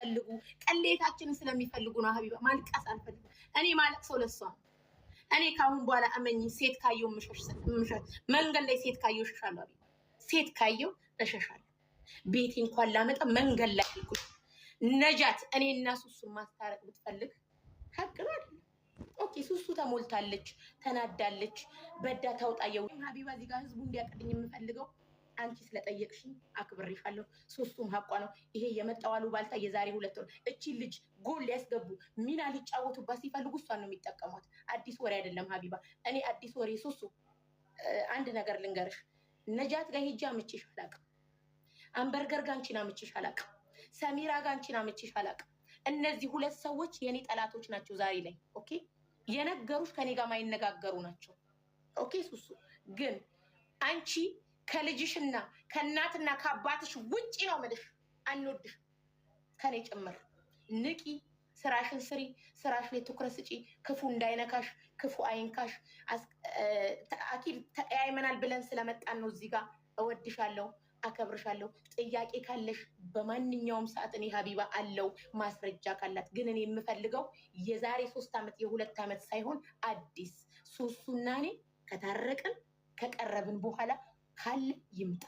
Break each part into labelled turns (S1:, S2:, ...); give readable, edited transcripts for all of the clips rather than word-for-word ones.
S1: ፈልጉ ቀሌታችንን ስለሚፈልጉ ነው። ሀቢባ ማልቀስ አልፈልግም። እኔ ማለቅሰው ለሷ ነው። እኔ ካሁን በኋላ እመኝ ሴት ካየው ምሸሽ መንገድ ላይ ሴት ካየው እሸሻለሁ። ሀቢባ ሴት ካየው እሸሻለሁ። ቤቴ እንኳን ላመጣ መንገድ ላይ አልኩት። ነጃት እኔ እና ሱሱን ማስታረቅ ብትፈልግ ሀቅ ነው አይደል? ኦኬ ሱሱ ተሞልታለች፣ ተናዳለች፣ በዳ ታውጣየው። ሀቢባ እዚህ ጋር ህዝቡ እንዲያቀድኝ የምፈልገው አንቺ ስለጠየቅሽኝ አክብሬሻለሁ። ሱሱም ሀቋ ነው። ይሄ የመጣው አሉባልታ የዛሬ 2 ወር እቺ ልጅ ጎል ሊያስገቡ ሚና ሊጫወቱባት ሲፈልጉ እሷን ነው የሚጠቀሟት። አዲስ ወሬ አይደለም ሀቢባ። እኔ አዲስ ወሬ ሱሱ አንድ ነገር ልንገርሽ። ነጃት ጋር ሄጄ አምቼሽ አላቅም። አንበርገር ጋር አንቺን አምቼሽ አላቅም። ሰሚራ ጋር አንቺን አምቼሽ አላቅም። እነዚህ 2 ሰዎች የኔ ጠላቶች ናቸው ዛሬ ላይ። ኦኬ የነገሩሽ ከኔ ጋር ማይነጋገሩ ናቸው። ኦኬ ሱሱ ግን አንቺ ከልጅሽና ከእናትና ከአባትሽ ውጪ ነው የምልሽ። አንወድሽ ከኔ ጭምር ንቂ፣ ስራሽን ስሪ፣ ስራሽ ላይ ትኩረት ስጪ። ክፉ እንዳይነካሽ፣ ክፉ አይንካሽ። አኪድ ተቀያይመናል ብለን ስለመጣን ነው እዚህ ጋር። እወድሻለሁ፣ አከብርሻለሁ። ጥያቄ ካለሽ በማንኛውም ሰዓት እኔ ሀቢባ አለው ማስረጃ ካላት። ግን እኔ የምፈልገው የዛሬ 3 ዓመት የ2 ዓመት ሳይሆን አዲስ ሱሱና እኔ ከታረቅን ከቀረብን በኋላ ካለ ይምጣ።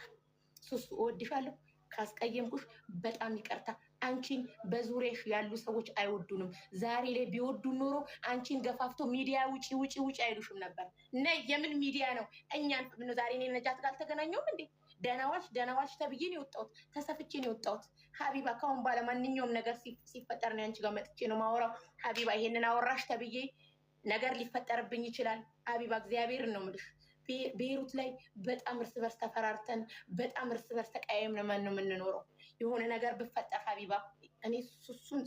S1: ሱሱ እወድሻለሁ። ካስቀየምኩሽ በጣም ይቅርታ። አንቺን በዙሪያሽ ያሉ ሰዎች አይወዱንም። ዛሬ ላይ ቢወዱን ኖሮ አንቺን ገፋፍቶ ሚዲያ ውጪ ውጪ ውጪ አይሉሽም ነበር። ነይ የምን ሚዲያ ነው? እኛን ነው ዛሬ እኔ ነጃት ጋር አልተገናኘሁም እንዴ? ደህናዋልሽ ተብዬ ነው የወጣሁት። ተሰፍቼ ነው የወጣሁት። ሀቢባ ካሁን ባለ ማንኛውም ነገር ሲፈጠር ነው አንቺ ጋር መጥቼ ነው ማወራው። ሀቢባ ይሄንን አወራሽ ተብዬ ነገር ሊፈጠርብኝ ይችላል። ሀቢባ እግዚአብሔርን ነው የምልሽ። ቤይሩት ላይ በጣም እርስ በርስ ተፈራርተን በጣም እርስ በርስ ተቀያየምን ነው የምንኖረው። የሆነ ነገር ብፈጠር ሀቢባ እኔ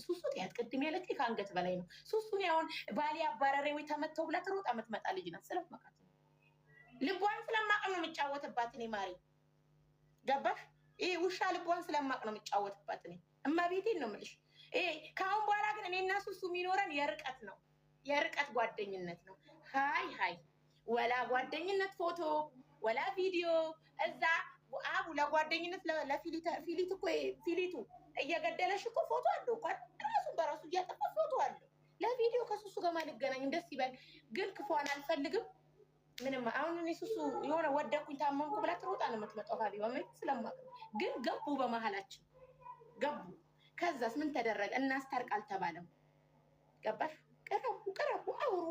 S1: ሱሱ ያት ቅድም ያለች ከአንገት በላይ ነው። ሱሱን ያሁን ባሌ አባረሬ ወይ ተመተው ብላ ትሮጣ የምትመጣ ልጅ ናት። ስለማውቃት ልቧን ስለማቅ ነው የምጫወትባት እኔ ማሪ። ገባሽ? ይሄ ውሻ ልቧን ስለማቅ ነው የምጫወትባት እኔ። እማቤቴን ነው የምልሽ። ይሄ ከአሁን በኋላ ግን እኔ እና ሱሱ የሚኖረን የርቀት ነው፣ የርቀት ጓደኝነት ነው። ሀይ ወላ ጓደኝነት ፎቶ ወላ ቪዲዮ እዛ አቡ ለጓደኝነት ለፊሊት እኮ ፊሊቱ እየገደለሽ እኮ ፎቶ አለው እኮ ራሱን በራሱ እያጠፋ ፎቶ አለው። ለቪዲዮ ከሱሱ ጋር ማልገናኝ ደስ ይበል። ግን ክፉን አልፈልግም ምንም። አሁን እኔ ሱሱ የሆነ ወደኩኝ ታመምኩ ብላ ትሮጣ ነው የምትመጣው። ሀቢባ ምን ስለማቅ ግን ገቡ፣ በመሀላችን ገቡ። ከዛስ ምን ተደረገ? እናስታርቅ አልተባለም። ገባሽ? ቀረቡ አውሩ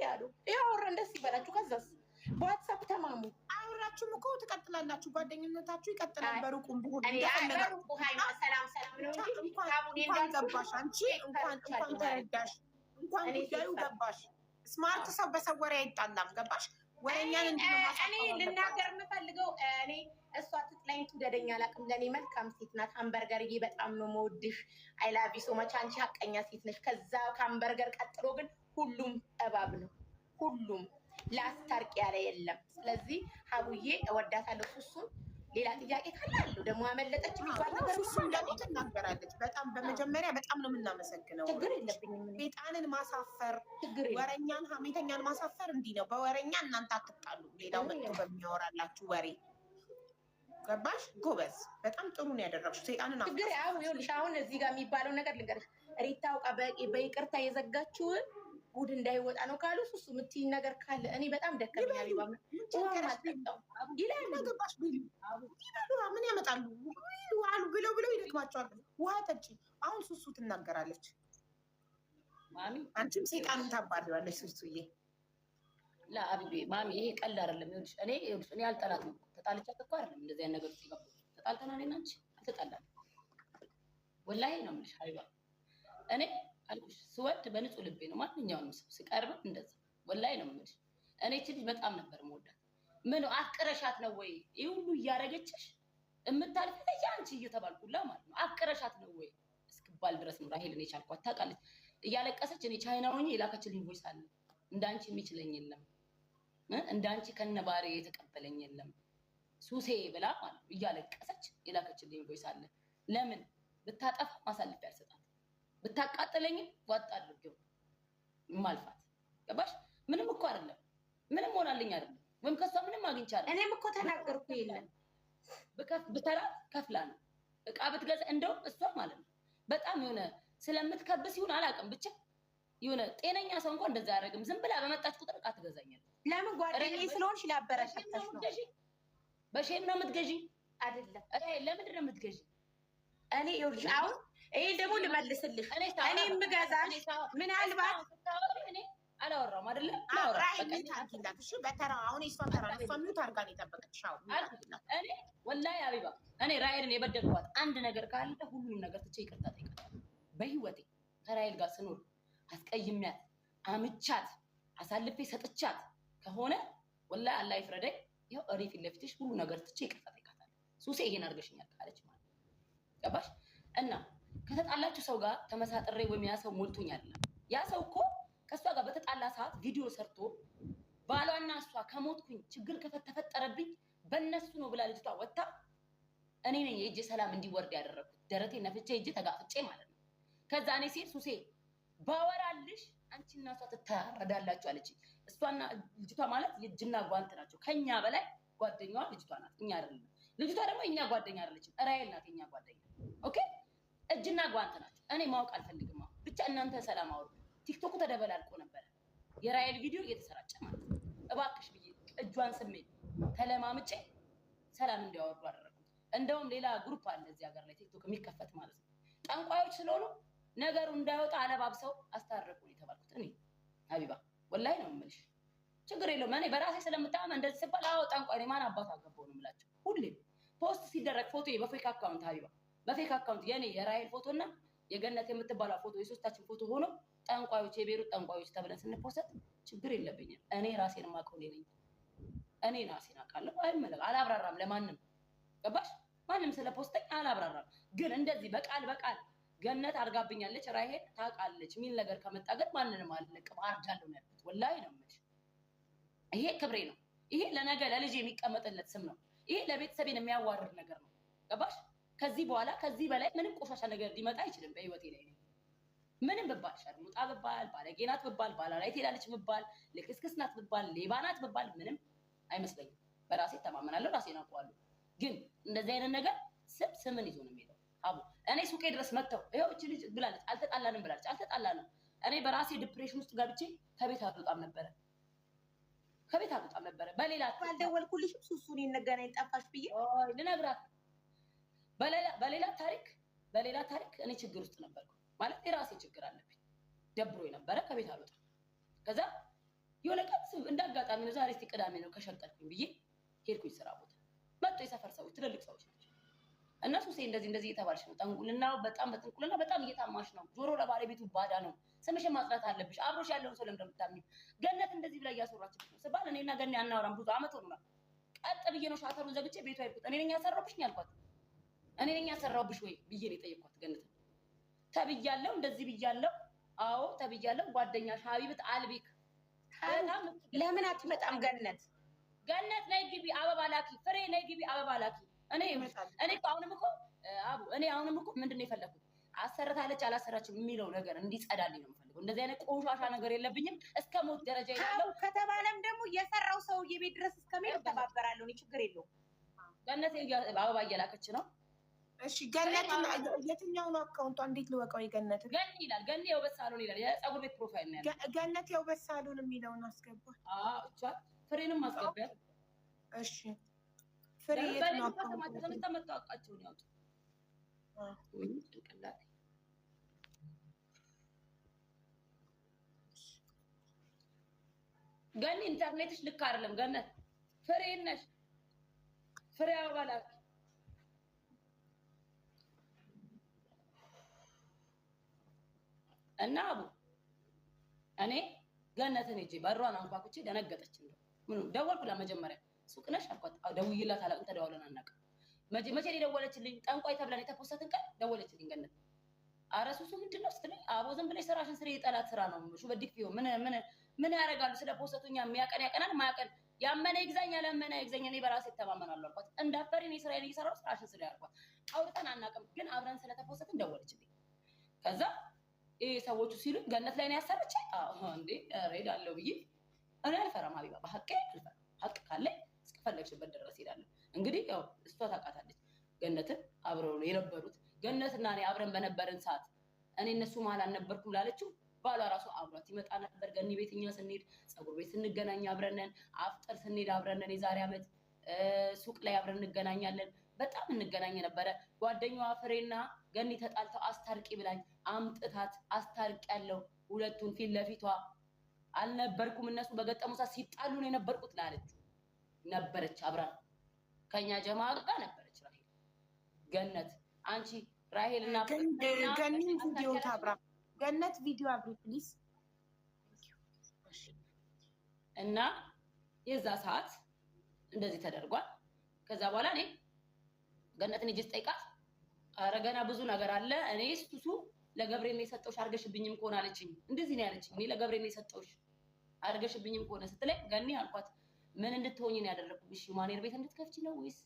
S1: ያሉ ያወራን ደስ ይበላችሁ። ከዛስ በዋትሳፕ ተማሙ።
S2: አውራችሁም እኮ ትቀጥላላችሁ፣ ጓደኝነታችሁ ይቀጥላል። በሩቁም ቢሆን
S1: ሰላም ነው እንጂ
S2: እንኳን ገባሽ አንቺ እንኳን ተረዳሽ፣ እንኳን ጉዳዩ ገባሽ። ስማርት ሰው በሰው ወሬ አይጣላም። ገባሽ? ወሬኛን
S1: እኔ ልናገር የምፈልገው እኔ እሷ ትጥላኝ ትውደደኝ አላውቅም። ለእኔ መልካም ሴት ናት። ሃምበርገርዬ በጣም ነው የምወድሽ። አይላቪ ሶ መች። አንቺ ሀቀኛ ሴት ነሽ። ከዛ ከሃምበርገር ቀጥሎ ግን ሁሉም እባብ ነው። ሁሉም ላስታርቅ ያለ የለም። ስለዚህ ሀቡዬ እወዳታለሁ። ሱሱን ሌላ ጥያቄ ካላለው ደግሞ አመለጠች የሚባል ነገር
S2: ሱሱን ደግሞ ትናገራለች። በጣም በመጀመሪያ በጣም ነው የምናመሰግነው።
S1: ችግር የለብኝም።
S2: ሴጣንን ማሳፈር፣ ወረኛን ሀሜተኛን ማሳፈር እንዲህ ነው። በወረኛ እናንተ አትጣሉ። ሌላው መጥቶ በሚያወራላችሁ ወሬ ገባሽ? ጎበዝ፣ በጣም ጥሩ ነው ያደረግሽው። ሴጣንን
S1: ችግር ይኸውልሽ፣ አሁን እዚህ ጋር የሚባለው ነገር ልንገርሽ። ሪታ አውቃ በይቅርታ የዘጋችውን ጉድ እንዳይወጣ ነው ካሉ ሱሱ የምትይኝ ነገር ካለ እኔ በጣም ደከመኛ። ቢባ
S2: ገባሽ? ምን ያመጣሉ አሉ ብለው ይደክማቸዋል። ውሃ ጠጪ። አሁን ሱሱ ትናገራለች። አንቺም ሴጣንን ታባሪዋለች ሱሱዬ።
S3: ለአቢቤ ማሚ ይሄ ቀልድ አይደለም። ይኸውልሽ እኔ አልጠላትም። ተጣልቻት እኮ አይደለም እንደዚህ አይነት ነገር ሲገባ ተጣልተና እኔ እና አንቺ አልተጣላንም። ወላሂ ነው የምልሽ ሀቢባ። እኔ አልኩሽ ስወድ በንጹህ ልቤ ነው ማንኛውንም ሰው ሲቀርብ እንደዛ። ወላሂ ነው የምልሽ። እኔ እቺ ልጅ በጣም ነበር የምወዳት። ምን አፍቅረሻት ነው ወይ ይሄ ሁሉ እያደረገችሽ የምታልፈኝ አንቺ እየተባልኩላ ማለት ነው። አፍቅረሻት ነው ወይ እስክባል ድረስ ነው ራሄል እኔ ቻልኳት። ታውቃለች እያለቀሰች እኔ ቻይና ሆኜ የላከችልኝ ቮይስ አለ። እንዳንቺ የሚችለኝ የለም፣ እንዳንቺ ከነባሪ የተቀበለኝ የለም ሱሴ ብላ ማለት እያለቀሰች የላከችልኝ ቮይስ አለ። ለምን ብታጠፋ ማሳልፍ ያልሰጣት ብታቃጥለኝም ዋጣ አድርገው ማልፋት። ገባሽ? ምንም እኮ አይደለም፣ ምንም ሆናልኝ አይደለም፣ ወይም ከሷ ምንም አግኝቻለሁ።
S1: እኔም እኮ ተናገርኩ የለም
S3: ብተላት ከፍላ ነው እቃ ብትገዛ እንደውም እሷ ማለት ነው በጣም የሆነ ስለምትከብስ ይሁን አላውቅም፣ ብቻ የሆነ ጤነኛ ሰው እንኳን እንደዛ አያደርግም። ዝም ብላ በመጣች ቁጥር ዕቃ ትገዛኛለች።
S1: ለምን ጓደኛዬ ስለሆንሽ ላበረታታሽ ነው።
S3: በሼም ነው የምትገዢ
S1: አይደለም?
S3: ለምንድን ነው የምትገዢ?
S1: እኔ ይኸውልሽ አሁን ይሄን ደግሞ ልመልስልሽ። እኔ የምገዛሽ ምናልባት
S3: እኔ አላወራም አይደለም
S2: እሺ፣ በተራ አሁን እሷን ተራ እሷን ሚዩት አድርጋ ነው የጠበቀችሽ።
S3: እኔ ወላሂ ሀቢባ እኔ ራሔልን የበደልኳት አንድ ነገር ካለ ሁሉንም ነገር ትቼ ይቅርታ ጠይቃታለሁ። በህይወቴ ከራሔል ጋር ስኖር አስቀይሜያት አምቻት አሳልፌ ሰጥቻት ከሆነ ወላሂ አላህ ይፍረደኝ። ይኸው እኔ ፊት ለፊትሽ ሁሉ ነገር ትቼ ይቅርታ ጠይቃታለሁ። ሱሴ ይሄን አድርገሽኛል ካለች ማለት ገባሽ? እና ከተጣላችሁ ሰው ጋር ተመሳጥሬ ወይም ያ ሰው ሞልቶኛል። ያ ሰው እኮ ከእሷ ጋር በተጣላ ሰዓት ቪዲዮ ሰርቶ ባሏና እሷ ከሞትኩኝ ችግር ከተፈጠረብኝ በእነሱ ነው ብላ ልጅቷ ወጣ። እኔ ነኝ የእጄ ሰላም እንዲወርድ ያደረኩት ደረቴ ነፍቼ እጄ ተጋፍጬ ማለት ነው። ከዛ እኔ ሴት ሱሴ ባወራልሽ አንቺና እሷ ትታረዳላችሁ አለች። እሷና ልጅቷ ማለት የእጅና ጓንት ናቸው። ከኛ በላይ ጓደኛዋ ልጅቷ ናት፣ እኛ አይደለም። ልጅቷ ደግሞ የኛ ጓደኛ አይደለችም፣ ራሔል ናት የኛ ጓደኛ። ኦኬ፣ እጅና ጓንት ናቸው። እኔ ማወቅ አልፈልግም። ብቻ እናንተ ሰላም አውሩ። ቲክቶኩ ተደበላልቆ ነበረ፣ የራሔል ቪዲዮ እየተሰራጨ ማለት ነው። እባክሽ ብዬ እጇን ስሜ ተለማምጬ ሰላም እንዲያወርዱ አደረኩት። እንደውም ሌላ ግሩፕ አለ እዚህ ሀገር ላይ ቲክቶክ የሚከፈት ማለት ነው። ጠንቋዮች ስለሆኑ ነገሩ እንዳይወጣ አለባብሰው አስታረቁ የተባልኩት እኔ ሀቢባ ወላሂ ነው የምልሽ። ችግር የለውም። እኔ በራሴ ስለምታመን እንደዚህ ሲባል አዎ ጠንቋይ ማን አባቱ አገባው ነው የምላቸው። ሁሌም ፖስት ሲደረግ ፎቶ በፌክ አካውንት ሀቢባ በፌክ አካውንት የኔ የራሔል ፎቶና የገነት የምትባለው ፎቶ የሶስታችን ፎቶ ሆኖ ጠንቋዮች የቤሩት ጠንቋዮች ተብለን ስንፖሰት ችግር የለብኝም። እኔ ራሴን የማውቀው እኔ ነኝ። እኔ ራሴን አውቃለሁ። አላብራራም ለማንም ገባሽ? ማንም ስለ ፖስተኝ አላብራራም። ግን እንደዚህ በቃል በቃል ገነት አድርጋብኛለች ራሔል ታውቃለች የሚል ነገር ከመጣ ግን ማንንም አልለቅም፣ አርጃለሁ ነው ያልኩት። ወላሂ ነው የምልሽ። ይሄ ክብሬ ነው። ይሄ ለነገ ለልጅ የሚቀመጥለት ስም ነው። ይሄ ለቤተሰቤን የሚያዋርድ ነገር ነው። ገባሽ? ከዚህ በኋላ ከዚህ በላይ ምንም ቆሻሻ ነገር ሊመጣ አይችልም በህይወቴ ላይ። ምንም ብባል ሸርሙጣ ብባል ባለጌ ናት ብባል ባላላይ ትሄዳለች ብባል ልክስክስ ናት ብባል ሌባ ናት ብባል ምንም አይመስለኝም። በራሴ ተማመናለሁ፣ ራሴን አውቀዋለሁ። ግን እንደዚህ አይነት ነገር ስምን ይዞ ነው የሚሄደው። አቡ እኔ ሱቄ ድረስ መጥተው ይኸው እቺ ልጅ ብላለች አልተጣላንም ብላለች። አልተጣላንም። እኔ በራሴ ዲፕሬሽን ውስጥ ገብቼ ከቤት አልወጣም ነበረ። በሌላ
S1: አልደወልኩልሽም ሱሱን ይነገረኝ ጠፋሽ ብዬ
S3: ልነግራት። በሌላ ታሪክ እኔ ችግር ውስጥ ነበርኩ ማለት የራሴ ችግር አለብኝ። ደብሮ ነበረ ከቤት አልወጣም። ከዛ የሆነ ቀን እንደ አጋጣሚ ነው ዛሬ እስኪ ቅዳሜ ነው ከሸቀልኩኝ ብዬ ሄድኩኝ ስራ ቦታ። መጥቶ የሰፈር ሰዎች ትልልቅ ሰዎች ናቸው። እነሱ እንደዚህ እየተባልሽ ነው፣ ጠንቁልናው በጣም በጥንቁልና በጣም እየታማሽ ነው፣ ጆሮ ለባለቤቱ ባዳ ነው፣ ስምሽን ማጽዳት አለብሽ፣ አብሮሽ ያለውን ሰው ለምን እንደምታምኚው ገነት እንደዚህ ብላ እያሰራችሽ ነው ስባል እኔና ገነት አናወራም ብዙ አመት ሆኖናል። ቀጥ ብዬ ነው ሻተሩን ዘግቼ ቤቷ ሄድኩት። እኔ ነኝ ያሰራሁብሽ ነው ያልኳት። እኔ ነኝ ያሰራሁብሽ ወይ ብዬ ነው የጠየኳት። ገነት ተብያለሁ፣ እንደዚህ ብያለሁ። አዎ ተብያለሁ። ጓደኛሽ ሀቢብት አልቢክ
S1: ለምን አትመጣም? ገነት
S3: ነይ ግቢ አበባ ላኪ፣ ፍሬ ነይ ግቢ አበባ ላኪ። እኔ አሁንም እኮ ምንድን ነው የፈለኩት? አሰርታለች አላሰራችም የሚለው ነገር እንዲጸዳልኝ ነው የምፈልገው። እንደዚህ አይነት ቆሻሻ ነገር የለብኝም። እስከ ሞት ደረጃ ይላለው
S1: ከተባለም ደግሞ የሰራው ሰውዬ ቤት ድረስ እስከሚሄድ ተባበራለሁ። እኔ ችግር የለውም።
S3: ገነት አበባ እየላከች ነው።
S2: እሺ ገነት የትኛው ነው አካውንቷ? እንዴት ልወቀው? የገነት
S3: ገኒ ይላል። ገኒ የውበት ሳሎን ይላል። የፀጉር ቤት ፕሮፋይል ነው ያለው።
S2: ገነት የውበት ሳሎን የሚለውን አስገባ።
S3: እሷ ፍሬንም አስገቢያት።
S2: እሺ ፍሬ የት ነው አካውንቷ?
S3: ተመታወቃቸውን ያውጡ። ጭንቅላት ገኒ ኢንተርኔትሽ ልክ አይደለም። ገነት ፍሬ ነሽ። ፍሬ አበባ ላኪ። እና አቡ እኔ ገነትን ሂጅ በሯን አንኳኩቼ ደነገጠች። ምኑ ደወልኩላት መጀመሪያ ሱቅ ነሽ አልኳት። ደውዬላት አላውቅም፣ ተደዋውለን አናውቅም። መቼ ደወለችልኝ? ጠንቋይ ተብለን የተፖሰትን ቀን ደወለችልኝ ገነት። ኧረ ሱሱ ምንድን ነው ስትለኝ፣ አቦ ዝም ብለሽ ስራሽን ስሪ፣ የጠላት ስራ ነው ሹበዲክ ፊዮ ምን ያደርጋሉ? ስለ ፖሰቱኛ የሚያቀን ያቀናል፣ ማያቀን ያመነ ይግዛኝ፣ ያላመነ ይግዛኝ። እኔ በራሴ እተማመናለሁ አልኳት። እንዳፈሪ እኔ ስራዬን እየሰራሁ ስራሽን ስሪ አልኳት። አውርተን አናውቅም፣ ግን አብረን ስለተፖሰትን ደወለችልኝ። ከዛ ይሄ ሰዎቹ ሲሉኝ ገነት ላይ ነው ያሰረች። እንዴ እሄዳለሁ ብዬ እኔ አልፈራም ሀቢባ፣ በሀቄ አልፈራም። ሀቅ ካለኝ እስከፈለግሽበት ድረስ እሄዳለሁ። እንግዲህ ያው እሷ ታውቃታለች ገነትን፣ አብረው ነው የነበሩት። ገነትና እኔ አብረን በነበረን ሰዓት እኔ እነሱ መሀል አልነበርኩም ላለችው ባሏ ራሱ አብሯት ይመጣ ነበር። ገኒ ቤት እኛ ስንሄድ ፀጉር ቤት ስንገናኝ አብረነን፣ አፍጠር ስንሄድ አብረነን፣ የዛሬ ዓመት ሱቅ ላይ አብረን እንገናኛለን። በጣም እንገናኝ ነበረ። ጓደኛዋ ፍሬና ገኒ ተጣልተው አስታርቂ ብላኝ አምጥታት አስታርቂ ያለው ሁለቱን ፊት ለፊቷ አልነበርኩም። እነሱ በገጠሙ ሰዓት ሲጣሉ ነው የነበርኩት ላለች ነበረች። አብራ ከኛ ጀማ ጋር ነበረች ራሄል። ገነት አንቺ ራሄል እና
S2: ገኒ ቪዲዮ ታብራ ገነት ቪዲዮ አብሪ ፕሊዝ።
S3: እና የዛ ሰዓት እንደዚህ ተደርጓል። ከዛ በኋላ እኔ ገነትን እጅ ስጠይቃት ኧረ ገና ብዙ ነገር አለ። እኔ ሱሱ ለገብርኤል ነው የሰጠውሽ አርገሽብኝም ከሆነ አለችኝ። እንደዚህ ነው ያለችኝ። እኔ ለገብርኤል ነው የሰጠውሽ አርገሽብኝም ከሆነ ስትለኝ ገኒ አልኳት ምን እንድትሆኝ ነው ያደረኩብሽ? ማኔር ቤት እንድትከፍቺ ነው ወይስ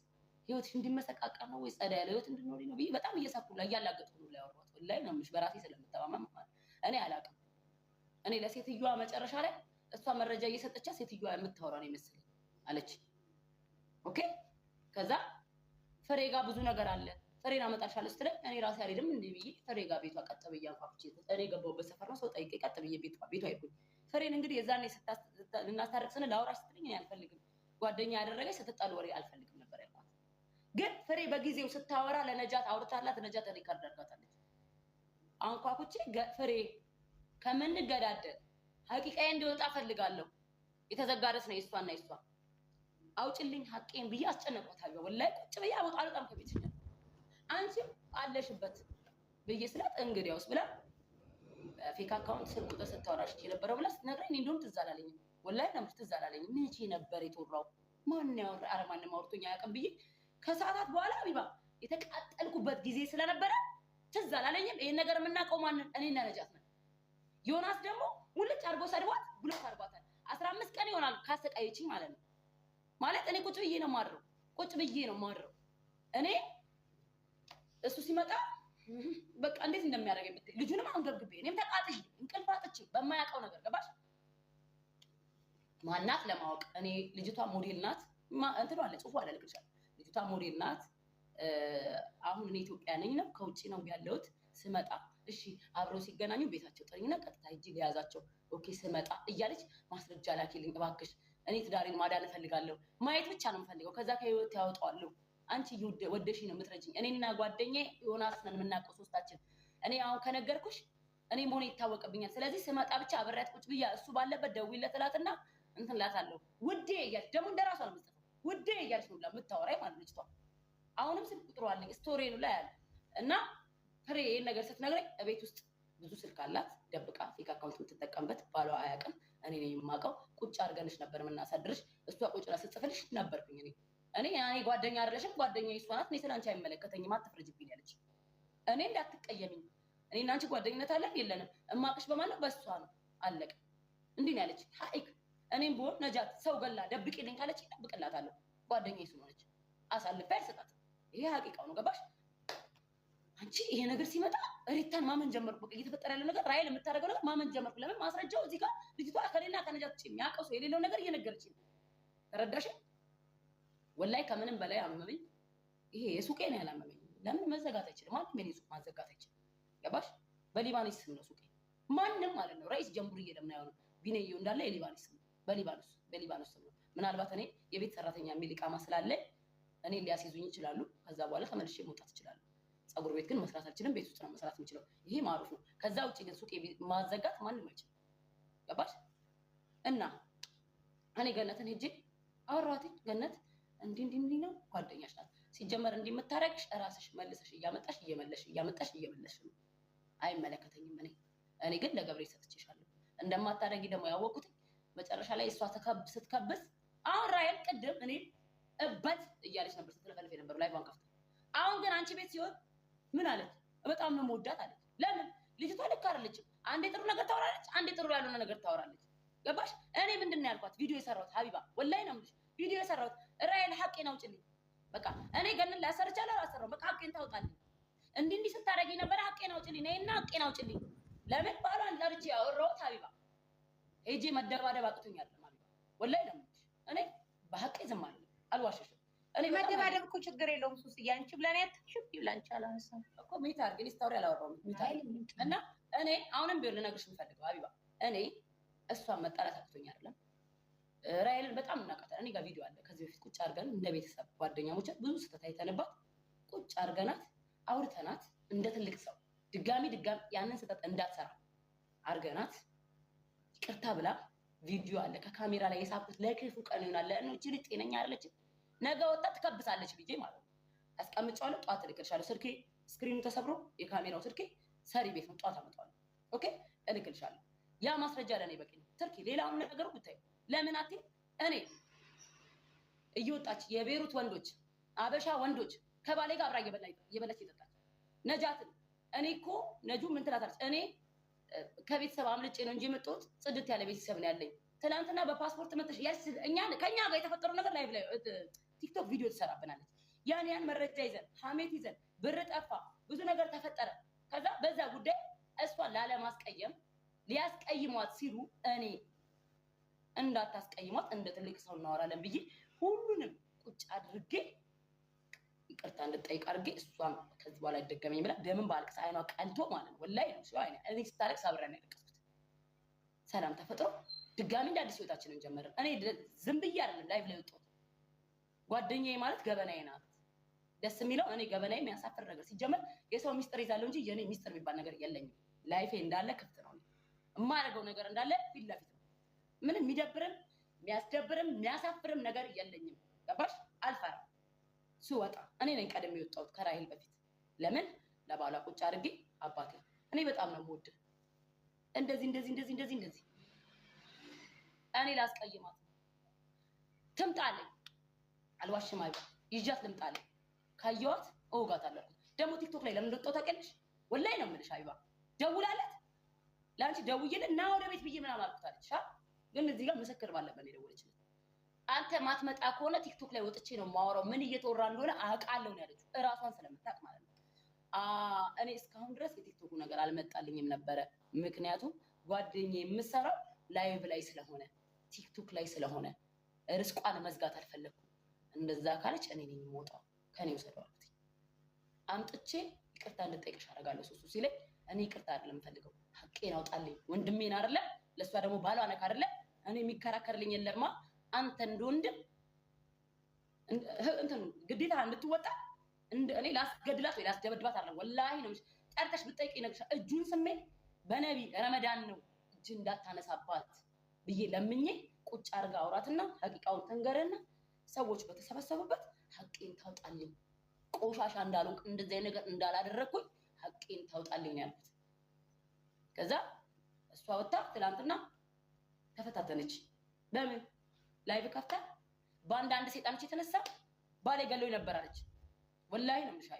S3: ህይወትሽ እንዲመሰቃቀል ነው ወይስ ጸዳ ያለ ህይወት እንድትኖሪ ነው ብዬ በጣም እየሳኩ ላይ እያላገጥኩ ነው ያወራሁት። ወላሂ ነው የምልሽ በራሴ ስለምተማመን እኔ አላውቅም። እኔ ለሴትዮዋ መጨረሻ ላይ እሷ መረጃ እየሰጠቻት ሴትዮዋ የምታወራ ነው ይመስለኝ አለች። ኦኬ ከዛ ፍሬ ጋር ብዙ ነገር አለ ፍሬን አመጣልሻለሁ ስትለኝ እኔ ራሴ አልሄድም እንዴ ብዬ ፍሬ ጋር ቤቷ ቀጥ ብዬ አንኳኩቼ እኔ ገባሁበት ሰፈር ነው ሰው ጠይቄ ቀጥ ብዬ ቤቷ ሄድኩኝ። ፍሬን እንግዲህ የዛኔ ልናስታርቅ ስንል ላውራሽ ስትለኝ እኔ አልፈልግም ጓደኛ ያደረገች ስትጣሉ ወሬ አልፈልግም ነበር ያልኳት። ግን ፍሬ በጊዜው ስታወራ ለነጃት አውርታላት ነጃት ሪካርድ አድርጋታለች። አንኳኩቼ ፍሬ ከምንገዳደል ሀቂቃዬ እንዲወጣ ፈልጋለሁ። የተዘጋረስ ነው የእሷና የእሷ አውጭልኝ ሀቄን ብዬ አስጨነቆታለሁ። ወላሂ ቁጭ ብዬ አልወጣም ከቤት አንቺም አለሽበት ብዬ ስላት እንግዲያውስ ብላ ፌክ አካውንት ስልክ ቁጥር ስታወራሽ የነበረው ብላ ስትነግረኝ እኔ እንደውም ትዝ አላለኝም። ወላሂ ነው ትዝ አላለኝም። መቼ ነበር የተወራው? ማን ያወራ? ኧረ ማንም አውርቶኝ አያውቅም ብዬ ከሰዓታት በኋላ ሀቢባ የተቃጠልኩበት ጊዜ ስለነበረ ትዝ አላለኝም። ይሄን ነገር የምናውቀው ማንን? እኔና ነጃት ነን። ዮናስ ደግሞ ሙልጭ አድርጎ ሰድቧት ብሎክ አድርጓታል። 15 ቀን ይሆናል ካሰቃየችኝ ማለት ነው። ማለት እኔ ቁጭ ብዬ ነው ማድረው ቁጭ ብዬ ነው ማድረው። እኔ እሱ ሲመጣ በቃ እንዴት እንደሚያደርገኝ ብታይ ልጁንም አንገብግቤ እኔም ተቃጥዬ እንቅልፍ አጥቼ በማያውቀው ነገር ገባሽ? ማናት ለማወቅ እኔ ልጅቷ ሞዴል ናት። እንትኑ አለ ጽሁፉ አለ ልክልሻለሁ። ልጅቷ ሞዴል ናት። አሁን እኔ ኢትዮጵያ ነኝ ነው ከውጭ ነው ያለሁት። ስመጣ እሺ አብረው ሲገናኙ ቤታቸው ጠሪኝና ቀጥታ ሂጅ ሊያዛቸው ኦኬ ስመጣ እያለች ማስረጃ ላኪልኝ እባክሽ። እኔ ትዳሬን ማዳን እፈልጋለሁ። ማየት ብቻ ነው የምፈልገው። ከዛ ከህይወት ያወጣዋለሁ። አንቺ ወደሽ ነው የምትረጂኝ። እኔና ጓደኛዬ ዮናስ ነን የምናውቀው ሶስታችን። እኔ አሁን ከነገርኩሽ እኔ መሆኔ ይታወቅብኛል። ስለዚህ ስመጣ ብቻ አብሬያት ቁጭ ብያ እሱ ባለበት ደውይለት እላትና እንትን እላታለሁ። ውዴ እያለች ደግሞ እንደራሷ ነው የምትጽፈው። ውዴ እያለች ነው የምታወራኝ ማለት ልጅቷ። አሁንም ስልክ ቁጥሩ አለኝ ስቶሪኑ ላይ አለ እና ፍሬ ይሄን ነገር ስትነግረኝ እቤት ውስጥ ብዙ ስልክ አላት ደብቃ ፌክ አካውንት የምትጠቀምበት ባሏ አያውቅም። እኔ ነኝ የማውቀው። ቁጭ አድርገንሽ ነበር የምናሳድርሽ። እሷ ቁጭ ብላ ስትጽፍልሽ ነበርኩኝ እኔ ጓደኛ አይደለሽም ጓደኛዬ እሷ ናት። እኔ ስለአንቺ አይመለከተኝም አትፍረጅብኝ ያለች። እኔ እንዳትቀየሚኝ እኔ እና አንቺ ጓደኝነት አለን የለንም። እማቅሽ በማን ነው? በእሷ ነው አለቀ። እንዲህ ነው ያለች ሀይቅ። እኔም ብሆን ነጃት ሰው ገላ ደብቂልኝ ካለች እደብቅላታለሁ። ጓደኛዬ ስለሆነች አሳልፌ አልሰጣትም። ይሄ ሀቂቃው ነው ገባሽ? አንቺ ይሄ ነገር ሲመጣ ሪታን ማመን ጀመርኩ። በቃ እየተፈጠረ ያለው ነገር ራይል የምታደርገው ነገር ማመን ጀመርኩ። ለምን? ማስረጃው እዚህ ጋር ልጅቷ ከሌላ ከነጃት ውጭ የሚያውቀው ሰው የሌለው ነገር እየነገረች ነው። ተረዳሽ? ወላሂ ከምንም በላይ አመመኝ። ይሄ የሱቄ ነው ያላመመኝ። ለምን መዘጋት አይችልም? ማንም የኔ ሱቅ ማዘጋት አይችልም። ገባሽ? በሊባኖስ ስም ነው ሱቄ። ማንም ማለት ነው ራይስ ጀምቡርዬ ለምን አይሆንም? ቢነየው እንዳለ የሊባኖስ ስም በሊባኖስ ስም ነው። ምናልባት እኔ የቤት ሰራተኛ የሚል ኢቃማ ስላለ እኔ ሊያስይዙኝ ይችላሉ። ከዛ በኋላ ተመልሼ መውጣት ይችላሉ። ፀጉር ቤት ግን መስራት አልችልም። ቤት ውስጥ ነው መስራት የምችለው። ይሄ ማሩፍ ነው። ከዛ ውጭ ግን ሱቄ ማዘጋት ማንም አይችልም። ገባሽ? እና እኔ ገነትን ሄጄ አወራኋት። ገነት እንዲህ ነው ጓደኛሽ ናት። ሲጀመር እንዲህ የምታረግሽ እራስሽ መልሰሽ እየመለሽ ነው። አይመለከተኝም። እኔ ግን ለገብሬ ሰጥቼሻለሁ። እንደማታረጊ ደግሞ ያወቁት መጨረሻ ላይ እሷ ስትከብስ አሁን ራይል ቅድም እኔ እበት እያለች ነበር ስትለፈልፍ ነበር ላይ ባንካፍታ። አሁን ግን አንቺ ቤት ሲሆን ምን አለች? በጣም ነው የምወዳት አለች። ለምን? ልጅቷ ልክ አይደለችም። አንዴ ጥሩ ነገር ታወራለች፣ አንዴ ጥሩ ያልሆነ ነገር ታወራለች። ገባሽ? እኔ ምንድን ነው ያልኳት? ቪዲዮ የሰራሁት ሀቢባ ወላሂ ነው የምልሽ። ቪዲዮ የሰራሁት ራይል ሀቄን አውጭልኝ። በቃ እኔ ገንን ላሰርቻለሁ አላሰራሁም። በቃ ሀቄን ታውጣልኝ። እንዲህ ስታደርጊ ነበር። ሀቄን አውጭልኝ ነይና ሀቄን አውጭልኝ። ለምን? ባሏን ለርጄ ያወራሁት ሀቢባ ሄጄ መደባደብ አቅቶኛል ማለት ነው። ወላሂ ነው የምልሽ። እኔ በሀቄ ዝም አልልም፣ አልዋሸሽም። እኔ
S2: መደባደብ እኮ ችግር የለውም። ሱስ አንቺ ብለን ያትሽብ ይብላንቻ አላንሳ
S3: እኮ ሚት አድርገን ስታወሪ አላወራሁም። ሚት እና እኔ አሁንም ቢሆን ልነግርሽ የምፈልገው ሀቢባ እኔ እሷን መጣላት አቅቶኝ አይደለም። ራይልን በጣም እናውቃታለን። እኔ ጋር ቪዲዮ አለ። ከዚህ በፊት ቁጭ አድርገን እንደ ቤተሰብ ጓደኛሞች ብዙ ስህተት አይተንባት ቁጭ አድርገናት አውርተናት እንደ ትልቅ ሰው ድጋሚ ያንን ስህተት እንዳትሰራ አድርገናት ይቅርታ ብላ ቪዲዮ አለ። ከካሜራ ላይ የሳብኩት ለክፉ ቀን ይሆናል። ለእኖች ልጅ ጤነኛ አይደለችም፣ ነገ ወጣ ትከብሳለች ብዬ ማለት ነው። አስቀምጫለሁ። ጠዋት እልክልሻለሁ። ስልኬ ስክሪኑ ተሰብሮ የካሜራው ስልኬ ሰሪ ቤት ነው። ጠዋት አመጣዋለሁ። ኦኬ እልክልሻለሁ። ያ ማስረጃ ለእኔ በቂ ነው። ትርኪ ሌላውን ነገሩ ብታይ ለምን አትይ? እኔ እየወጣች የቤሩት ወንዶች አበሻ ወንዶች ከባሌ ጋር አብራ እየበላች ይጠጣች ነጃትን እኔ እኮ ነጁ ምን ትላታለች? እኔ ከቤተሰብ አምልጬ ነው እንጂ የመጣሁት ጽድት ያለ ቤተሰብ ነው ያለኝ። ትናንትና በፓስፖርት መጥተሽ ከኛ ጋር የተፈጠረው ነገር ላይ ቲክቶክ ቪዲዮ ትሰራብናለች። ያን መረጃ ይዘን ሀሜት ይዘን ብር ጠፋ፣ ብዙ ነገር ተፈጠረ። ከዛ በዛ ጉዳይ እሷን ላለማስቀየም ሊያስቀይሟት ሲሉ እኔ እንዳታስቀይሟት እንደ ትልቅ ሰው እናወራለን ብዬ ሁሉንም ቁጭ አድርጌ ይቅርታ እንድጠይቅ አድርጌ እሷም ከዚህ በኋላ አይደገመኝ ብላ ደምን ባልቅስ አይኗ ቀልቶ ማለት ነው። ወላሂ ነው ሲው አይኔ እኔ ስታለቅስ አብረን ያለቀስኩት። ሰላም ተፈጥሮ ድጋሚ እንደ አዲስ ህይወታችንን ጀመርን። እኔ ዝም ብዬ አይደለም ላይቭ ላይ ወጣሁት። ጓደኛዬ ማለት ገበናዬ ናት። ደስ የሚለው እኔ ገበናዬ የሚያሳፍር ነገር ሲጀመር የሰው ሚስጥር ይዛለሁ እንጂ የኔ ሚስጥር የሚባል ነገር የለኝም። ላይፌ እንዳለ ክፍት ነው። የማደርገው ነገር እንዳለ ፊት ለፊት ነው። ምንም የሚደብርም የሚያስደብርም የሚያሳፍርም ነገር የለኝም። ገባሽ? አልፈራም። ስወጣ እኔ ነኝ ቀደም የወጣሁት ከራሄል በፊት። ለምን ለባሏ ቁጭ አድርጌ አባቴ እኔ በጣም ነው የምወድህ እንደዚህ እኔ ላስቀይማት ትምጣለኝ አልዋሽም። አይባ ይዣት ልምጣለኝ። ካየኋት እወጋታለሁ። ደግሞ ቲክቶክ ላይ ለምን እንደወጣሁ ታውቂያለሽ? ወላሂ ነው የምልሽ። አይባ ደውላለት ለአንቺ ደውዬልህ እና ወደ ቤት ብዬ ምናምን አልኩታለች። ግን እዚህ ጋር ምስክር ባለበት የደወለችልኝ አንተ ማትመጣ ከሆነ ቲክቶክ ላይ ወጥቼ ነው የማወራው፣ ምን እየተወራ እንደሆነ አውቃለሁ ነው ያለችው። እራሷን ስለምታውቅ ማለት ነው። እኔ እስካሁን ድረስ የቲክቶኩ ነገር አልመጣልኝም ነበረ። ምክንያቱም ጓደኛዬ የምሰራው ላይቭ ላይ ስለሆነ ቲክቶክ ላይ ስለሆነ ርስቋን መዝጋት አልፈለኩም። እንደዛ ካለች እኔ ነኝ የምወጣው፣ ከኔ ውሰደው አልኩት። አምጥቼ ይቅርታ እንድጠይቅሽ አደርጋለሁ ሱሱ ሲለኝ እኔ ይቅርታ አይደለም የምፈልገው፣ ሀቄን አውጣልኝ። ወንድሜን አይደለ ለእሷ ደግሞ ባሏ ነክ አይደለ እኔ የሚከራከርልኝ የለማ። አንተ እንደወንድም እንትን ግዴታ እንድትወጣ እኔ ላስገድላት ወይ ላስደበድባት አይደለም። ወላሂ ነው ጠርተሽ ብትጠይቂ ይነግርሻል። እጁን ስሜ በነቢ ረመዳን ነው እጅ እንዳታነሳባት ብዬ ለምኜ ቁጭ አድርጋ አውራትና ሀቂቃውን ተንገረና ሰዎች በተሰበሰቡበት ሀቄን ታውጣልኝ፣ ቆሻሻ እንዳልሆንክ እንደዚህ ነገር እንዳላደረግኩኝ ሀቄን ታውጣልኝ ያልኩት። ከዛ እሷ ወጣ ትላንትና ተፈታተነች። በምን ላይቭ ከፍታ በአንዳንድ ሴጣኖች የተነሳ ባሌ ገለው ነበር አለች። ወላሂ ነው የምልሽ።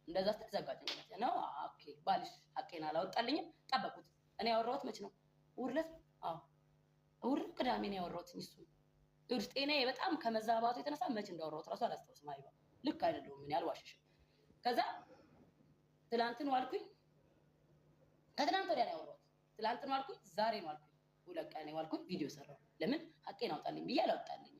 S3: እንደዛ ስትዘጋጅ ነው። ኦኬ ባልሽ ሀቄን አላወጣልኝም። ጠበቁት። እኔ ያወራሁት መች ነው? ውርለት። አዎ ውርድ ቅዳሜ ነው ያወራሁት። እሱ ይኸውልሽ ጤናዬ በጣም ከመዛባቱ የተነሳ መች እንዳወራሁት እራሱ አላስታውስም። አይባ ልክ አይደለሁም። ምን ያልዋሽሽም። ከዛ ትላንትን ዋልኩኝ። ከትላንት ወዲያ ነው ያወራሁት። ትላንትን ዋልኩኝ፣ ዛሬ ነው ዋልኩኝ። ሁለት ቀን ነው ዋልኩኝ። ቪዲዮ ሰራሁ። ለምን ሀቄን አውጣልኝ ብዬ አላወጣልኝም።